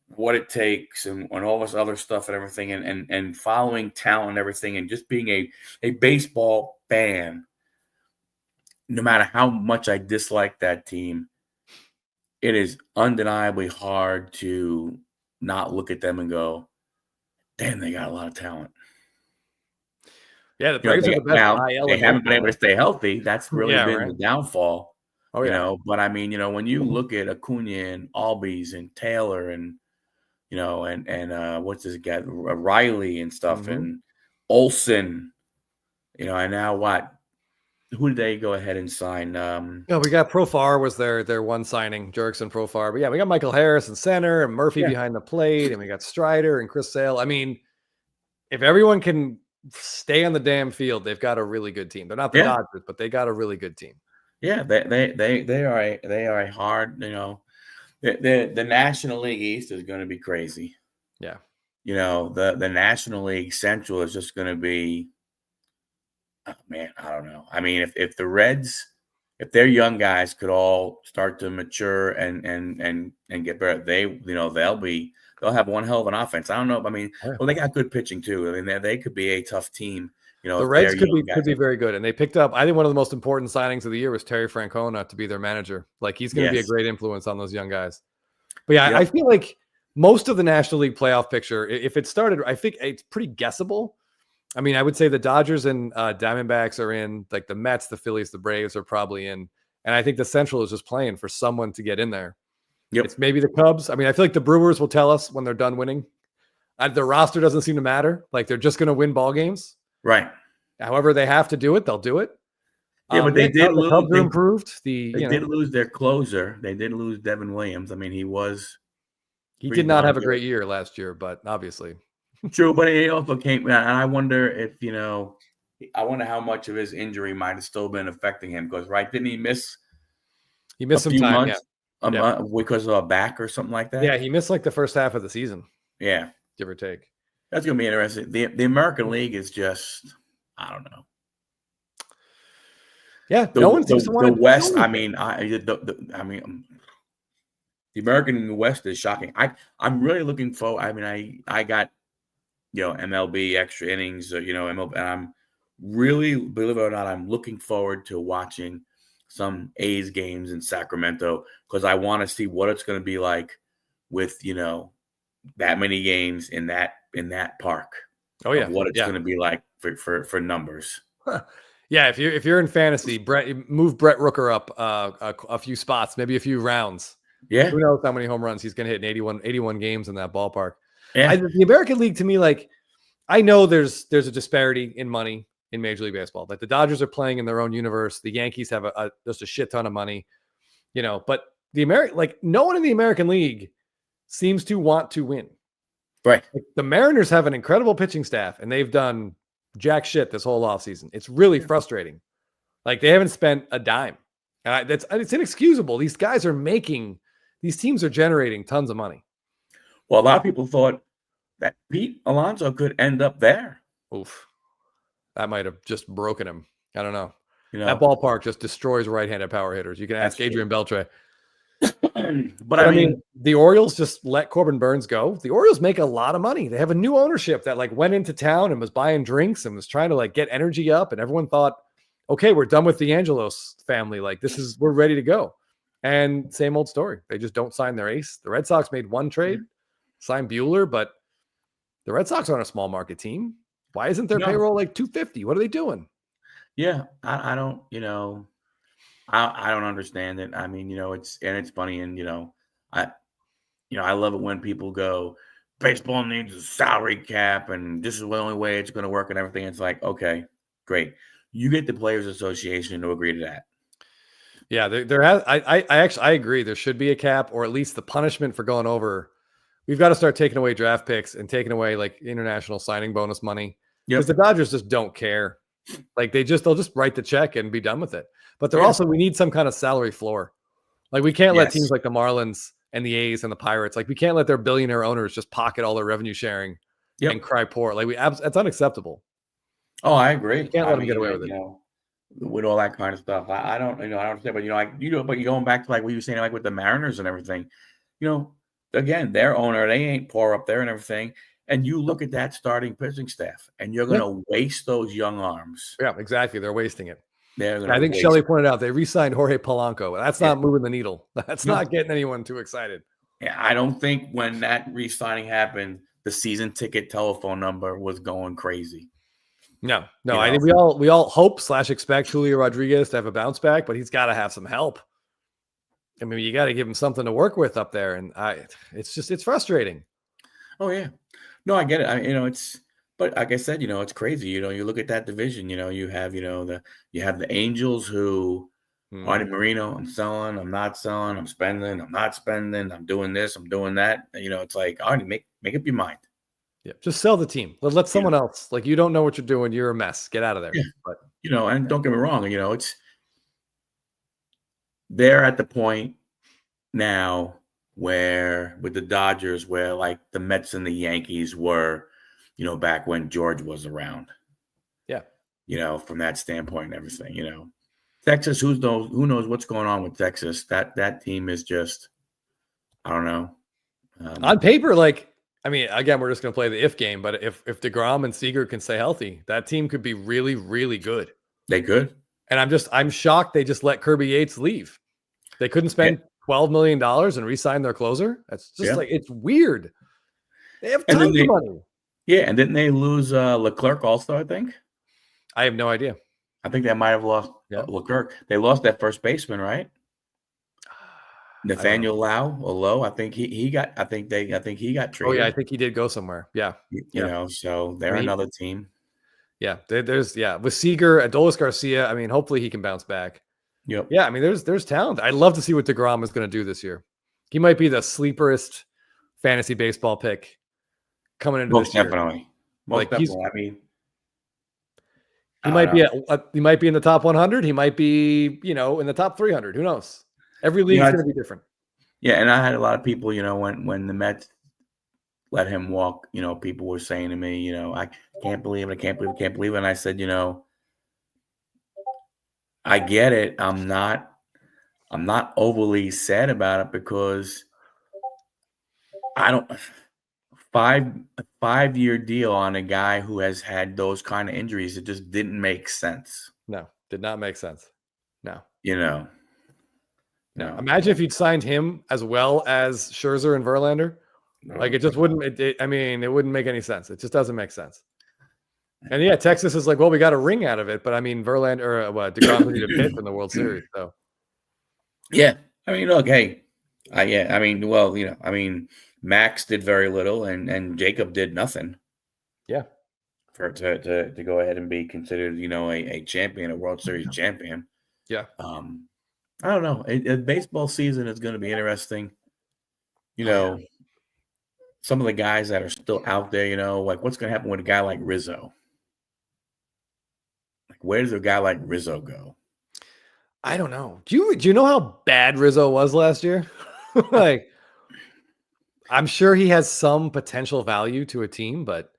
S1: what it takes and all this other stuff and everything, and following talent and everything, and just being a baseball fan, no matter how much I dislike that team, it is undeniably hard to not look at them and go, damn, they got a lot of talent.
S2: Yeah, the Braves are the best.
S1: Now, they haven't been able to stay healthy. That's really been the downfall.
S2: Oh, yeah.
S1: But I mean, when you look at Acuna and Albies and Taylor and what's this guy, Riley and stuff, and Olsen, and now what? Who did they go ahead and sign?
S2: We got Profar was their one signing, Jurickson Profar. But yeah, we got Michael Harris in center and Murphy behind the plate, and we got Strider and Chris Sale. I mean, if everyone can stay on the damn field, they've got a really good team. They're not the Dodgers, but they got a really good team.
S1: Yeah, they are a hard, the National League East is going to be crazy.
S2: Yeah.
S1: The National League Central is just going to be, oh, man, I don't know. I mean, if the Reds, if their young guys could all start to mature and get better, they'll have one hell of an offense. I don't know. I mean, well, they got good pitching too. I mean, they could be a tough team.
S2: The Reds could be very good. And they picked up, I think one of the most important signings of the year was Terry Francona to be their manager. Like, he's going to be a great influence on those young guys. But yeah, I feel like most of the National League playoff picture, if it started, I think it's pretty guessable. I mean, I would say the Dodgers and Diamondbacks are in, like the Mets, the Phillies, the Braves are probably in. And I think the Central is just playing for someone to get in there. Yep. It's maybe the Cubs. I mean, I feel like the Brewers will tell us when they're done winning. Their roster doesn't seem to matter. Like, they're just going to win ball games.
S1: Right.
S2: However they have to do it, they'll do it.
S1: Yeah, but they did lose.
S2: Cubs are improved.
S1: They did lose their closer. They did lose Devin Williams. I mean, he
S2: did not have a great year last year, but obviously.
S1: True, but he also came, and I wonder if, I wonder how much of his injury might have still been affecting him, because, right, didn't he miss?
S2: He missed some time,
S1: month because of a back or something like that?
S2: Yeah, he missed like the first half of the season.
S1: Yeah.
S2: Give or take.
S1: That's going to be interesting. The American League is just, I don't know.
S2: Yeah, no one seems to want
S1: the West. I mean, the American West is shocking. I'm really looking forward. I mean, I got MLB extra innings, MLB, and I'm really, believe it or not, I'm looking forward to watching some A's games in Sacramento, because I want to see what it's going to be like with that many games in that park.
S2: Oh yeah,
S1: what it's going to be like for numbers.
S2: Yeah, if you're in fantasy, move Brett Rooker up a few spots, maybe a few rounds.
S1: Yeah,
S2: who knows how many home runs he's going to hit in 81 games in that ballpark.
S1: Yeah,
S2: the American League, to me, like, I know there's a disparity in money, in Major League Baseball. Like the Dodgers are playing in their own universe. The Yankees have just a shit ton of money, but no one in the American League seems to want to win.
S1: Right.
S2: Like the Mariners have an incredible pitching staff and they've done jack shit this whole offseason. It's really frustrating. Like they haven't spent a dime. And it's inexcusable. These teams are generating tons of money.
S1: Well, a lot of people thought that Pete Alonso could end up there.
S2: Oof. That might have just broken him. I don't know. That ballpark just destroys right-handed power hitters. You can ask Adrian Beltre. But I mean, the Orioles just let Corbin Burns go. The Orioles make a lot of money. They have a new ownership that went into town and was buying drinks and was trying to get energy up. And everyone thought, okay, we're done with the Angelos family. We're ready to go. And same old story. They just don't sign their ace. The Red Sox made one trade, signed Bueller, but the Red Sox aren't a small market team. Why isn't their payroll $250? What are they doing?
S1: Yeah, I don't, I don't understand it. I mean, it's funny, and I love it when people go, baseball needs a salary cap, and this is the only way it's going to work, and everything. It's like, okay, great. You get the Players Association to agree to that.
S2: Yeah, there has. I agree. There should be a cap, or at least the punishment for going over. We've got to start taking away draft picks and taking away international signing bonus money because the Dodgers just don't care. They'll just write the check and be done with it. But we need some kind of salary floor. We can't let teams like the Marlins and the A's and the Pirates, we can't let their billionaire owners just pocket all their revenue sharing and cry poor. That's unacceptable.
S1: Oh, I agree.
S2: You can't let them get away with it.
S1: With all that kind of stuff. I don't, I don't understand, but but you're going back to what you were saying, with the Mariners and everything, again, their owner, they ain't poor up there and everything. And you look at that starting pitching staff, and you're going to waste those young arms.
S2: Yeah, exactly. They're wasting it.
S1: I
S2: think Shelley pointed out they re-signed Jorge Polanco. That's not moving the needle. That's not getting anyone too excited.
S1: Yeah, I don't think when that re-signing happened, the season ticket telephone number was going crazy.
S2: No. I think we all hope / expect Julio Rodriguez to have a bounce back, but he's got to have some help. I mean, you got to give him something to work with up there, and it's frustrating.
S1: Oh yeah, no, I get it. But like I said, it's crazy. You look at that division. You have the Angels who Marty Marino. I'm selling. I'm not selling. I'm spending. I'm not spending. I'm doing this. I'm doing that. It's like, all right, make up your mind.
S2: Yeah, just sell the team. Let someone else. You don't know what you're doing. You're a mess. Get out of there.
S1: Yeah. But and don't get me wrong. It's they're at the point now where with the Dodgers, where the Mets and the Yankees were, back when George was around. Yeah. From that standpoint and everything. Texas, who knows what's going on with Texas? That team is just, I don't know.
S2: On paper, again, we're just going to play the if game, but if DeGrom and Seager can stay healthy, that team could be really, really good.
S1: They could.
S2: And I'm shocked they just let Kirby Yates leave. They couldn't spend $12 million and re-sign their closer. That's just it's weird. They have tons of money.
S1: Yeah, and didn't they lose Leclerc also, I think?
S2: I have no idea.
S1: I think they might have lost Leclerc. They lost that first baseman, right? Nathaniel Lowe. I think he got traded.
S2: Oh yeah, I think he did go somewhere. Yeah.
S1: So they're another team.
S2: Yeah, there's with Seager, Adolis Garcia. I mean, hopefully he can bounce back.
S1: Yep.
S2: Yeah, I mean, there's talent. I'd love to see what DeGrom is going to do this year. He might be the sleeperest fantasy baseball pick coming into this year.
S1: Most definitely. I mean,
S2: he might be in the top 100. He might be, in the top 300. Who knows? Every league is going to be different.
S1: Yeah, and I had a lot of people, when the Mets let him walk, people were saying to me, I can't believe it. I can't believe it. And I said, I get it. I'm not overly sad about it because I don't a 5-year deal on a guy who has had those kind of injuries. It just didn't make sense.
S2: No, did not make sense. No.
S1: No.
S2: Imagine if you'd signed him as well as Scherzer and Verlander. No, it just wouldn't. It wouldn't make any sense. It just doesn't make sense. And yeah, Texas is like, well, we got a ring out of it, but I mean, Verlander or DeGrom needed a pitch in the World Series. So
S1: yeah, I mean, look, hey, Max did very little, and Jacob did nothing.
S2: Yeah,
S1: for to go ahead and be considered, a champion, a World Series champion.
S2: Yeah.
S1: I don't know. Baseball season is going to be interesting. Some of the guys that are still out there, like what's going to happen with a guy like Rizzo? Like, where does a guy like Rizzo go?
S2: I don't know. Do you know how bad Rizzo was last year? Like, I'm sure he has some potential value to a team, but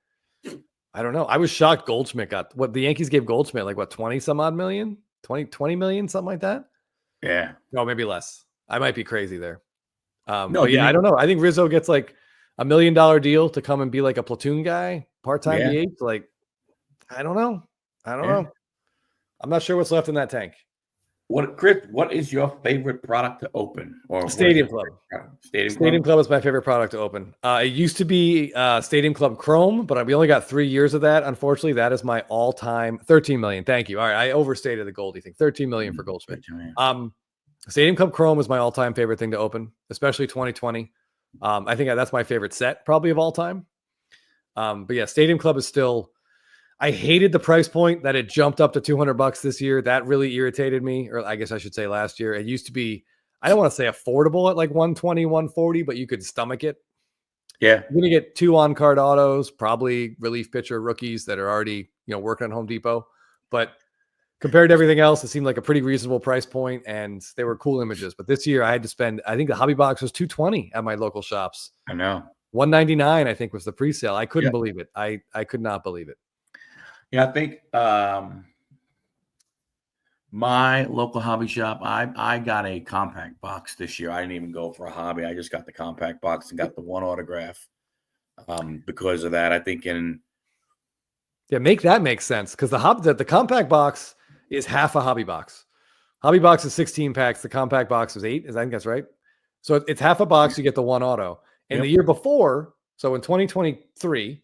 S2: I don't know. I was shocked Goldschmidt got what the Yankees gave Goldschmidt, like what, 20 some odd million, 20 million, something like that.
S1: Yeah.
S2: No, maybe less. I might be crazy there.
S1: No,
S2: but yeah, I don't know. I think Rizzo gets like $1 million deal to come and be like a platoon guy, part-time DH. Like, I don't know. I'm not sure what's left in that tank.
S1: Chris, what is your favorite product to open? Or
S2: Stadium Club. Stadium Club is my favorite product to open. It used to be Stadium Club Chrome, but we only got 3 years of that. Unfortunately, that is my all-time 13 million. Thank you. All right, I overstated the Goldie thing. 13 million for Goldschmidt. Stadium Club Chrome is my all-time favorite thing to open, especially 2020. I think that's my favorite set probably of all time. But yeah, Stadium Club is still. I hated the price point that it jumped up to $200 this year. That really irritated me, or I guess I should say last year. It used to be, I don't want to say affordable at like 120, 140, but you could stomach it.
S1: Yeah.
S2: You're going to get 2 on-card autos, probably relief pitcher rookies that are already, working at Home Depot. But compared to everything else, it seemed like a pretty reasonable price point, and they were cool images. But this year I had to spend, I think the hobby box was $220 at my local shops.
S1: I know.
S2: $199, I think, was the pre-sale. I couldn't believe it. I could not believe it.
S1: Yeah, I think my local hobby shop, I got a compact box this year. I didn't even go for a hobby. I just got the compact box and got the one autograph because of that. I think
S2: make that make sense, because the compact box is half a hobby box. Hobby box is 16 packs. The compact box is 8. I think that's right. So it's half a box. You get the one auto. And the year before, so in 2023,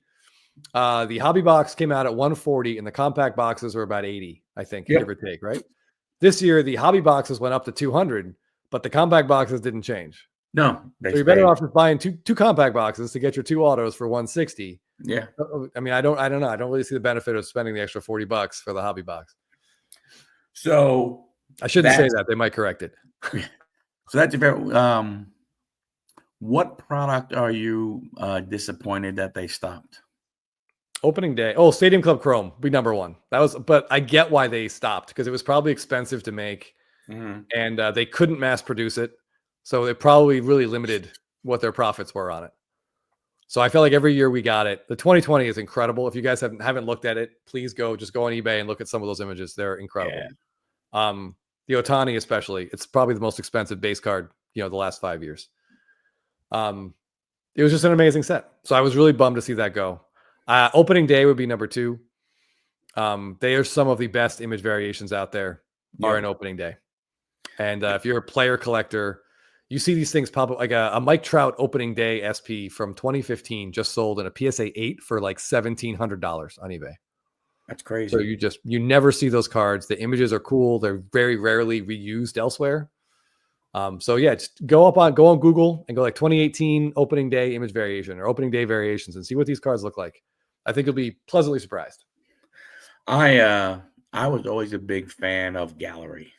S2: the hobby box came out at 140 and the compact boxes were about 80, I think, give or take, right? This year, the hobby boxes went up to 200, but the compact boxes didn't change.
S1: No.
S2: So you're better off just buying two compact boxes to get your 2 autos for 160.
S1: Yeah.
S2: I mean, I don't know. I don't really see the benefit of spending the extra $40 for the hobby box.
S1: So
S2: I shouldn't say that. They might correct it.
S1: So that's a very, what product are you disappointed that they stopped?
S2: Opening day. Oh, Stadium Club Chrome be number 1. But I get why they stopped, because it was probably expensive to make, and they couldn't mass produce it, so it probably really limited what their profits were on it. So I feel like every year we got it. The 2020 is incredible. If you guys haven't looked at it, please just go on eBay and look at some of those images. They're incredible. Yeah. The Ohtani especially, it's probably the most expensive base card, the last 5 years. It was just an amazing set. So I was really bummed to see that go. Opening day would be number 2. They are some of the best image variations out there are in opening day. And if you're a player collector, you see these things pop up, like a Mike Trout opening day SP from 2015 just sold in a PSA 8 for like $1,700 on eBay.
S1: That's crazy.
S2: So you never see those cards. The images are cool. They're very rarely reused elsewhere. So yeah, just go on Google and go like 2018 opening day image variation or opening day variations and see what these cards look like. I think you'll be pleasantly surprised.
S1: I was always a big fan of Gallery.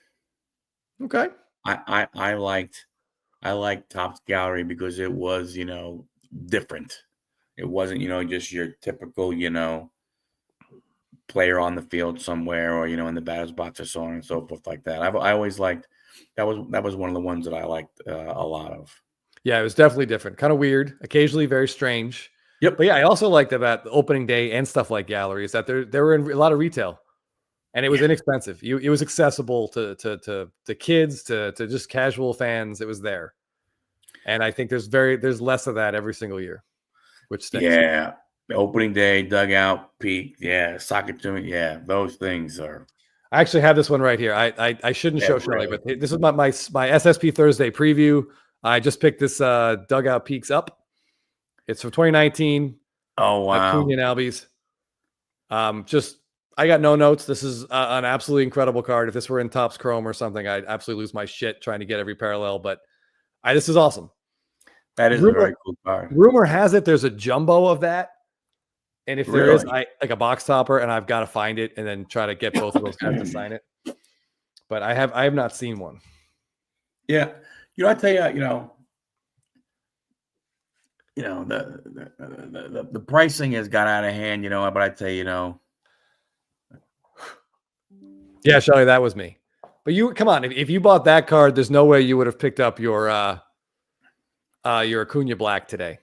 S2: Okay.
S1: I liked Topps Gallery because it was, different. It wasn't, just your typical, player on the field somewhere or, in the batter's box or so on and so forth like that. I always liked, that was one of the ones that I liked a lot of. Yeah,
S2: it was definitely different. Kind of weird, occasionally very strange.
S1: Yep.
S2: But yeah, I also liked about the opening day and stuff like Gallery is that they were in a lot of retail. And it was inexpensive. It was accessible to kids, to just casual fans. It was there. And I think there's less of that every single year, which stinks.
S1: Yeah. Opening day, dugout, peak. Yeah. Sock it to me. Yeah. Those things are.
S2: I actually have this one right here. I shouldn't show Shirley, but this is my SSP Thursday preview. I just picked this dugout peaks up. It's from 2019.
S1: Oh, wow.
S2: Acuna and Albies. I got no notes. This is an absolutely incredible card. If this were in Topps Chrome or something, I'd absolutely lose my shit trying to get every parallel. But this is awesome.
S1: That is a very cool card.
S2: Rumor has it there's a jumbo of that And if there is,
S1: Really?
S2: I like a box topper, and I've got to find it and then try to get both of those guys to sign it. But I have not seen one.
S1: Yeah. I tell you, the pricing has got out of hand, but I tell you,
S2: Yeah, Shelly, that was me. But you come on, if you bought that card, there's no way you would have picked up your Acuna Black today.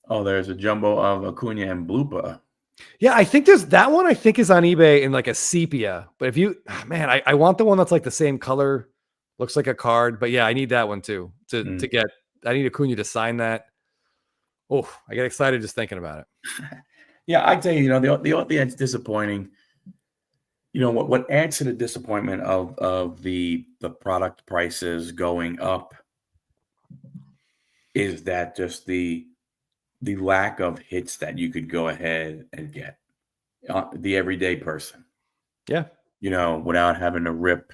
S1: oh, there's a jumbo of Acuna and Blupa.
S2: Yeah, I think there's that one. I think is on eBay in like a sepia. But if you, man, I want the one that's like the same color, looks like a card. But yeah, I need that one too to get. I need Acuna to sign that. Oh, I get excited just thinking about it.
S1: Yeah, I tell you, the only thing that's disappointing, what adds to the disappointment of the product prices going up is that just the lack of hits that you could go ahead and get the everyday person.
S2: Yeah.
S1: Without having to rip,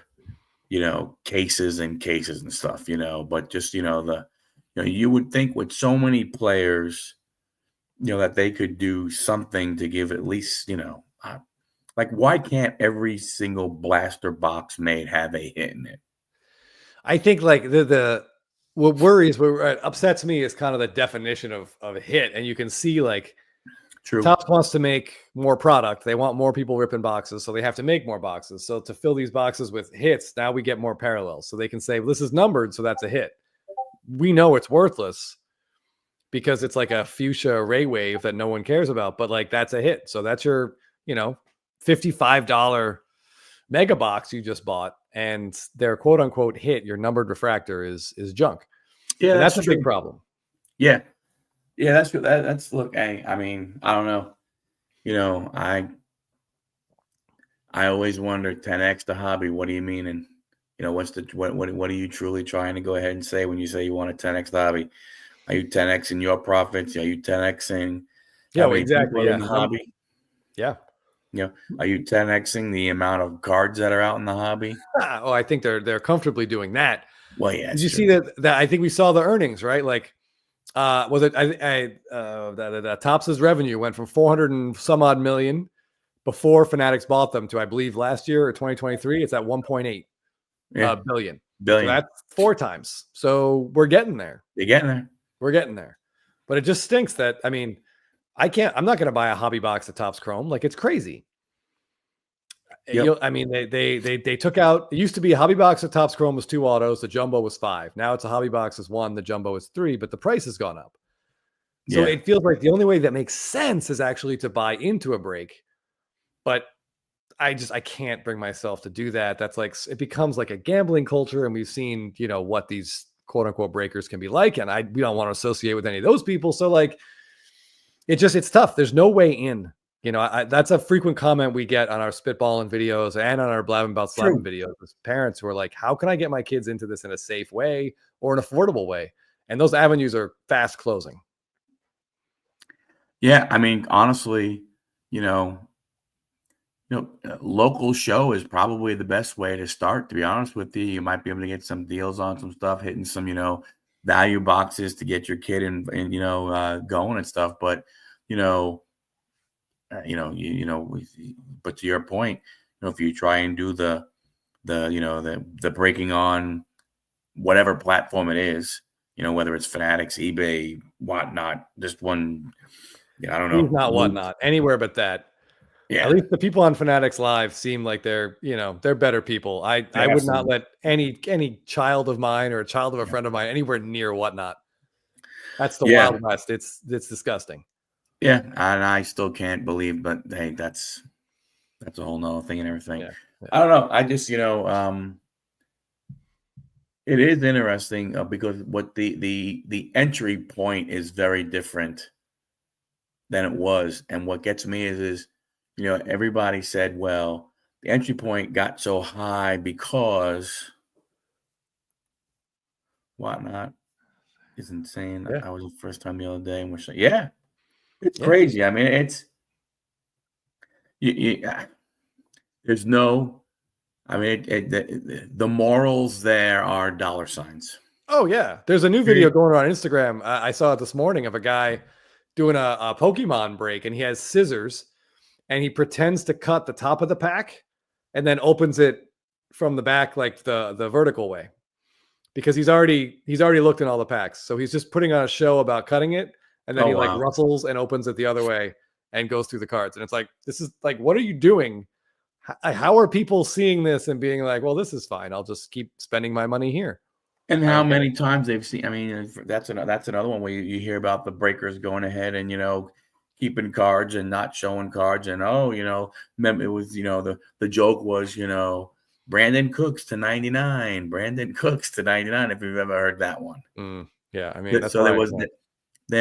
S1: cases and cases and stuff, but just, you would think with so many players, that they could do something to give at least, like why can't every single blaster box made have a hit in it?
S2: I think like what upsets me is kind of the definition of a hit. And you can see like
S1: True.
S2: Topps wants to make more product. They want more people ripping boxes, so they have to make more boxes. So to fill these boxes with hits, now we get more parallels. So they can say, well, this is numbered, so that's a hit. We know it's worthless because it's like a fuchsia ray wave that no one cares about, but like that's a hit. So that's your, $55 mega box you just bought, and their quote unquote hit, your numbered refractor is junk.
S1: Yeah,
S2: and that's a
S1: true.
S2: big problem.
S1: Yeah. Yeah, that's good. That's look, I mean, I don't know. I always wonder 10x the hobby. What do you mean? And what are you truly trying to go ahead and say when you say you want to 10x the hobby? Are you 10xing your profits? Are you 10xing
S2: Exactly.
S1: in the hobby?
S2: Yeah.
S1: Are you 10xing the amount of cards that are out in the hobby?
S2: Oh, I think they're comfortably doing that.
S1: Well, yeah.
S2: Did you see that? I think we saw the earnings, right? Like, was it? That Topps' revenue went from 400 and some odd million before Fanatics bought them to, I believe, last year or 2023. It's at 1.8 billion. So that's 4 times. So we're getting there.
S1: You're getting there.
S2: We're getting there. But it just stinks that, I mean, I'm not going to buy a hobby box of Topps Chrome. Like, it's crazy. Yep. I mean, they took out, it used to be a hobby box of Topps Chrome was 2 autos. The jumbo was 5. Now it's a hobby box is 1. The jumbo is 3, but the price has gone up. So it feels like the only way that makes sense is actually to buy into a break. But I can't bring myself to do that. That's like, it becomes like a gambling culture. And we've seen, what these quote unquote breakers can be like. And we don't want to associate with any of those people. So like, it's tough. There's no way in. That's a frequent comment we get on our spitballing videos and on our blabbing about slabbing videos. As parents who are like, how can I get my kids into this in a safe way or an affordable way? And those avenues are fast closing.
S1: Yeah. I mean, honestly, local show is probably the best way to start, to be honest with you. You might be able to get some deals on some stuff, hitting some, value boxes to get your kid in going and stuff. But, but to your point, if you try and do the breaking on whatever platform it is, whether it's Fanatics, eBay, whatnot, just one, I don't know.
S2: Not whatnot, anywhere but that. Yeah. At least the people on Fanatics Live seem like they're better people. I would not let any child of mine or a child of a friend of mine anywhere near whatnot. That's the Wild West. It's disgusting. Yeah,
S1: and I still can't believe, but hey, that's a whole nother thing and everything. I don't know. I just, it is interesting because what the entry point is very different than it was, and what gets me is everybody said, well, the entry point got so high because whatnot is insane. I was the first time the other day and we're saying, it's crazy. I mean, it's there's no, I mean, the morals there are dollar signs.
S2: Oh yeah, there's a new video going on Instagram. I saw it this morning of a guy doing a Pokemon break, and he has scissors, and he pretends to cut the top of the pack, and then opens it from the back like the vertical way, because he's already looked in all the packs, so he's just putting on a show about cutting it, and then he like rustles and opens it the other way and goes through the cards, and it's like, this is like, what are you doing? How are people seeing this and being like, well, this is fine, I'll just keep spending my money here?
S1: And how many times they've seen? I mean, that's another one where you hear about the breakers going ahead and keeping cards and not showing cards, and it was the joke was Brandon Cooks to 99, Brandon Cooks to 99. If you've ever heard that one,
S2: yeah, I mean, that's
S1: so there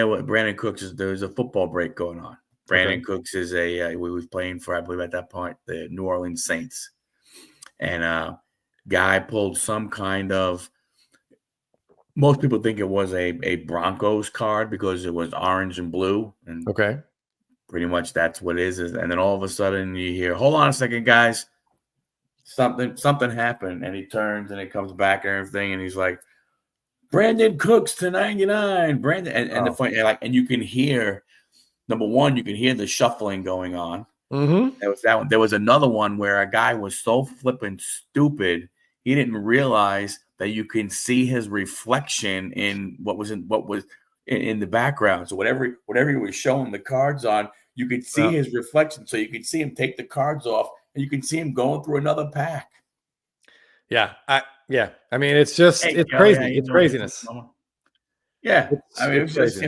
S1: was Brandon Cooks there was a football break going on. Brandon Cooks is he was playing for, I believe at that point, the New Orleans Saints, and guy pulled some kind of. Most people think it was a Broncos card because it was orange and blue, and pretty much that's what it is. And then all of a sudden you hear, "Hold on a second, guys, something happened," and he turns and it comes back and everything, and he's like, "Brandon Cooks to 99, Brandon," and the funny, and you can hear. Number one, you can hear the shuffling going on. There was that one. There was another one where a guy was so flippin' stupid, he didn't realize that you can see his reflection in what was in the background. So whatever he was showing the cards on, you could see his reflection. So you could see him take the cards off, and you can see him going through another pack.
S2: Yeah, I mean, it's just it's crazy. It's craziness.
S1: Yeah, I mean, it was just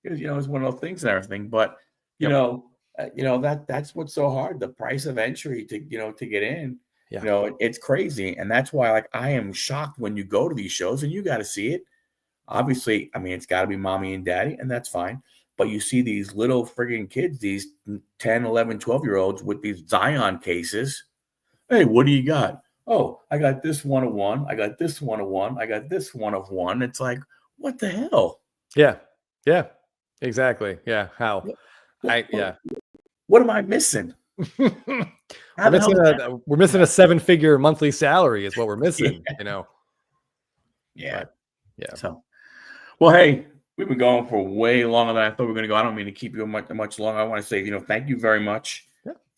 S1: it's one of those things and everything. But that's what's so hard. The price of entry to get in. It's crazy. And that's why, like, I am shocked when you go to these shows and you got to see it. Obviously, I mean, it's got to be mommy and daddy, and that's fine. But you see these little friggin' kids, these 10, 11, 12-year-olds with these Zion cases. Hey, what do you got? Oh, I got this 1 of 1. I got this 1 of 1. I got this 1 of 1. It's like, what the hell?
S2: Yeah, exactly. Yeah, how?
S1: What am I missing?
S2: We're missing a 7-figure monthly salary is what we're missing.
S1: Yeah. So, well, hey, we've been going for way longer than I thought we were going to go. I don't mean to keep you much longer. I want to say, thank you very much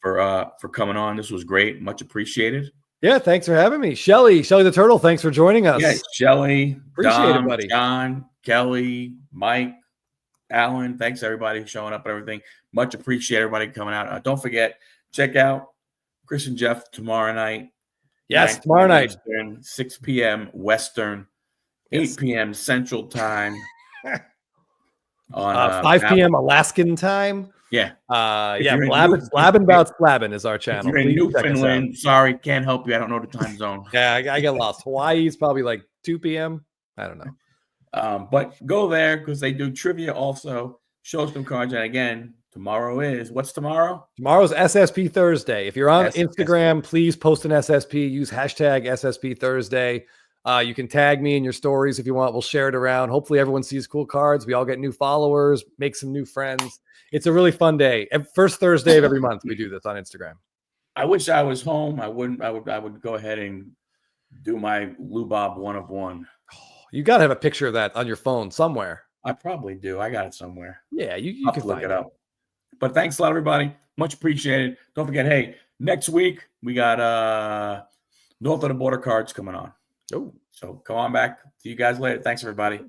S1: for coming on. This was great. Much appreciated.
S2: Yeah, thanks for having me. Shelly the Turtle, thanks for joining us.
S1: Yeah, Shelly,
S2: appreciate it, buddy.
S1: John, Kelly, Mike, Alan, thanks everybody showing up and everything. Much appreciate everybody coming out. Don't forget, check out Chris and Jeff tomorrow night.
S2: Yes, tomorrow night.
S1: Eastern, 6 p.m. Western, 8 p.m. Central Time.
S2: On 5 p.m. Alaskan time.
S1: Yeah.
S2: Blabbing About Slabbing is our channel.
S1: If you're in Newfoundland, sorry, can't help you. I don't know the time zone.
S2: Yeah, I get lost. Hawaii is probably like 2 p.m. I don't know.
S1: But go there because they do trivia also. Show some cards. And again, tomorrow is, what's tomorrow?
S2: Tomorrow's SSP Thursday. If you're on Instagram, please post an SSP. Use hashtag SSP Thursday. You can tag me in your stories if you want. We'll share it around. Hopefully everyone sees cool cards. We all get new followers, make some new friends. It's a really fun day. First Thursday of every month, we do this on Instagram.
S1: I wish I was home. I would go ahead and do my Lubob 1 of 1.
S2: You got to have a picture of that on your phone somewhere.
S1: I probably do. I got it somewhere.
S2: Yeah, you can
S1: look it up. But thanks a lot, everybody. Much appreciated. Don't forget, hey, next week we got North of the Border cards coming on.
S2: Oh,
S1: so come on back. See you guys later. Thanks, everybody.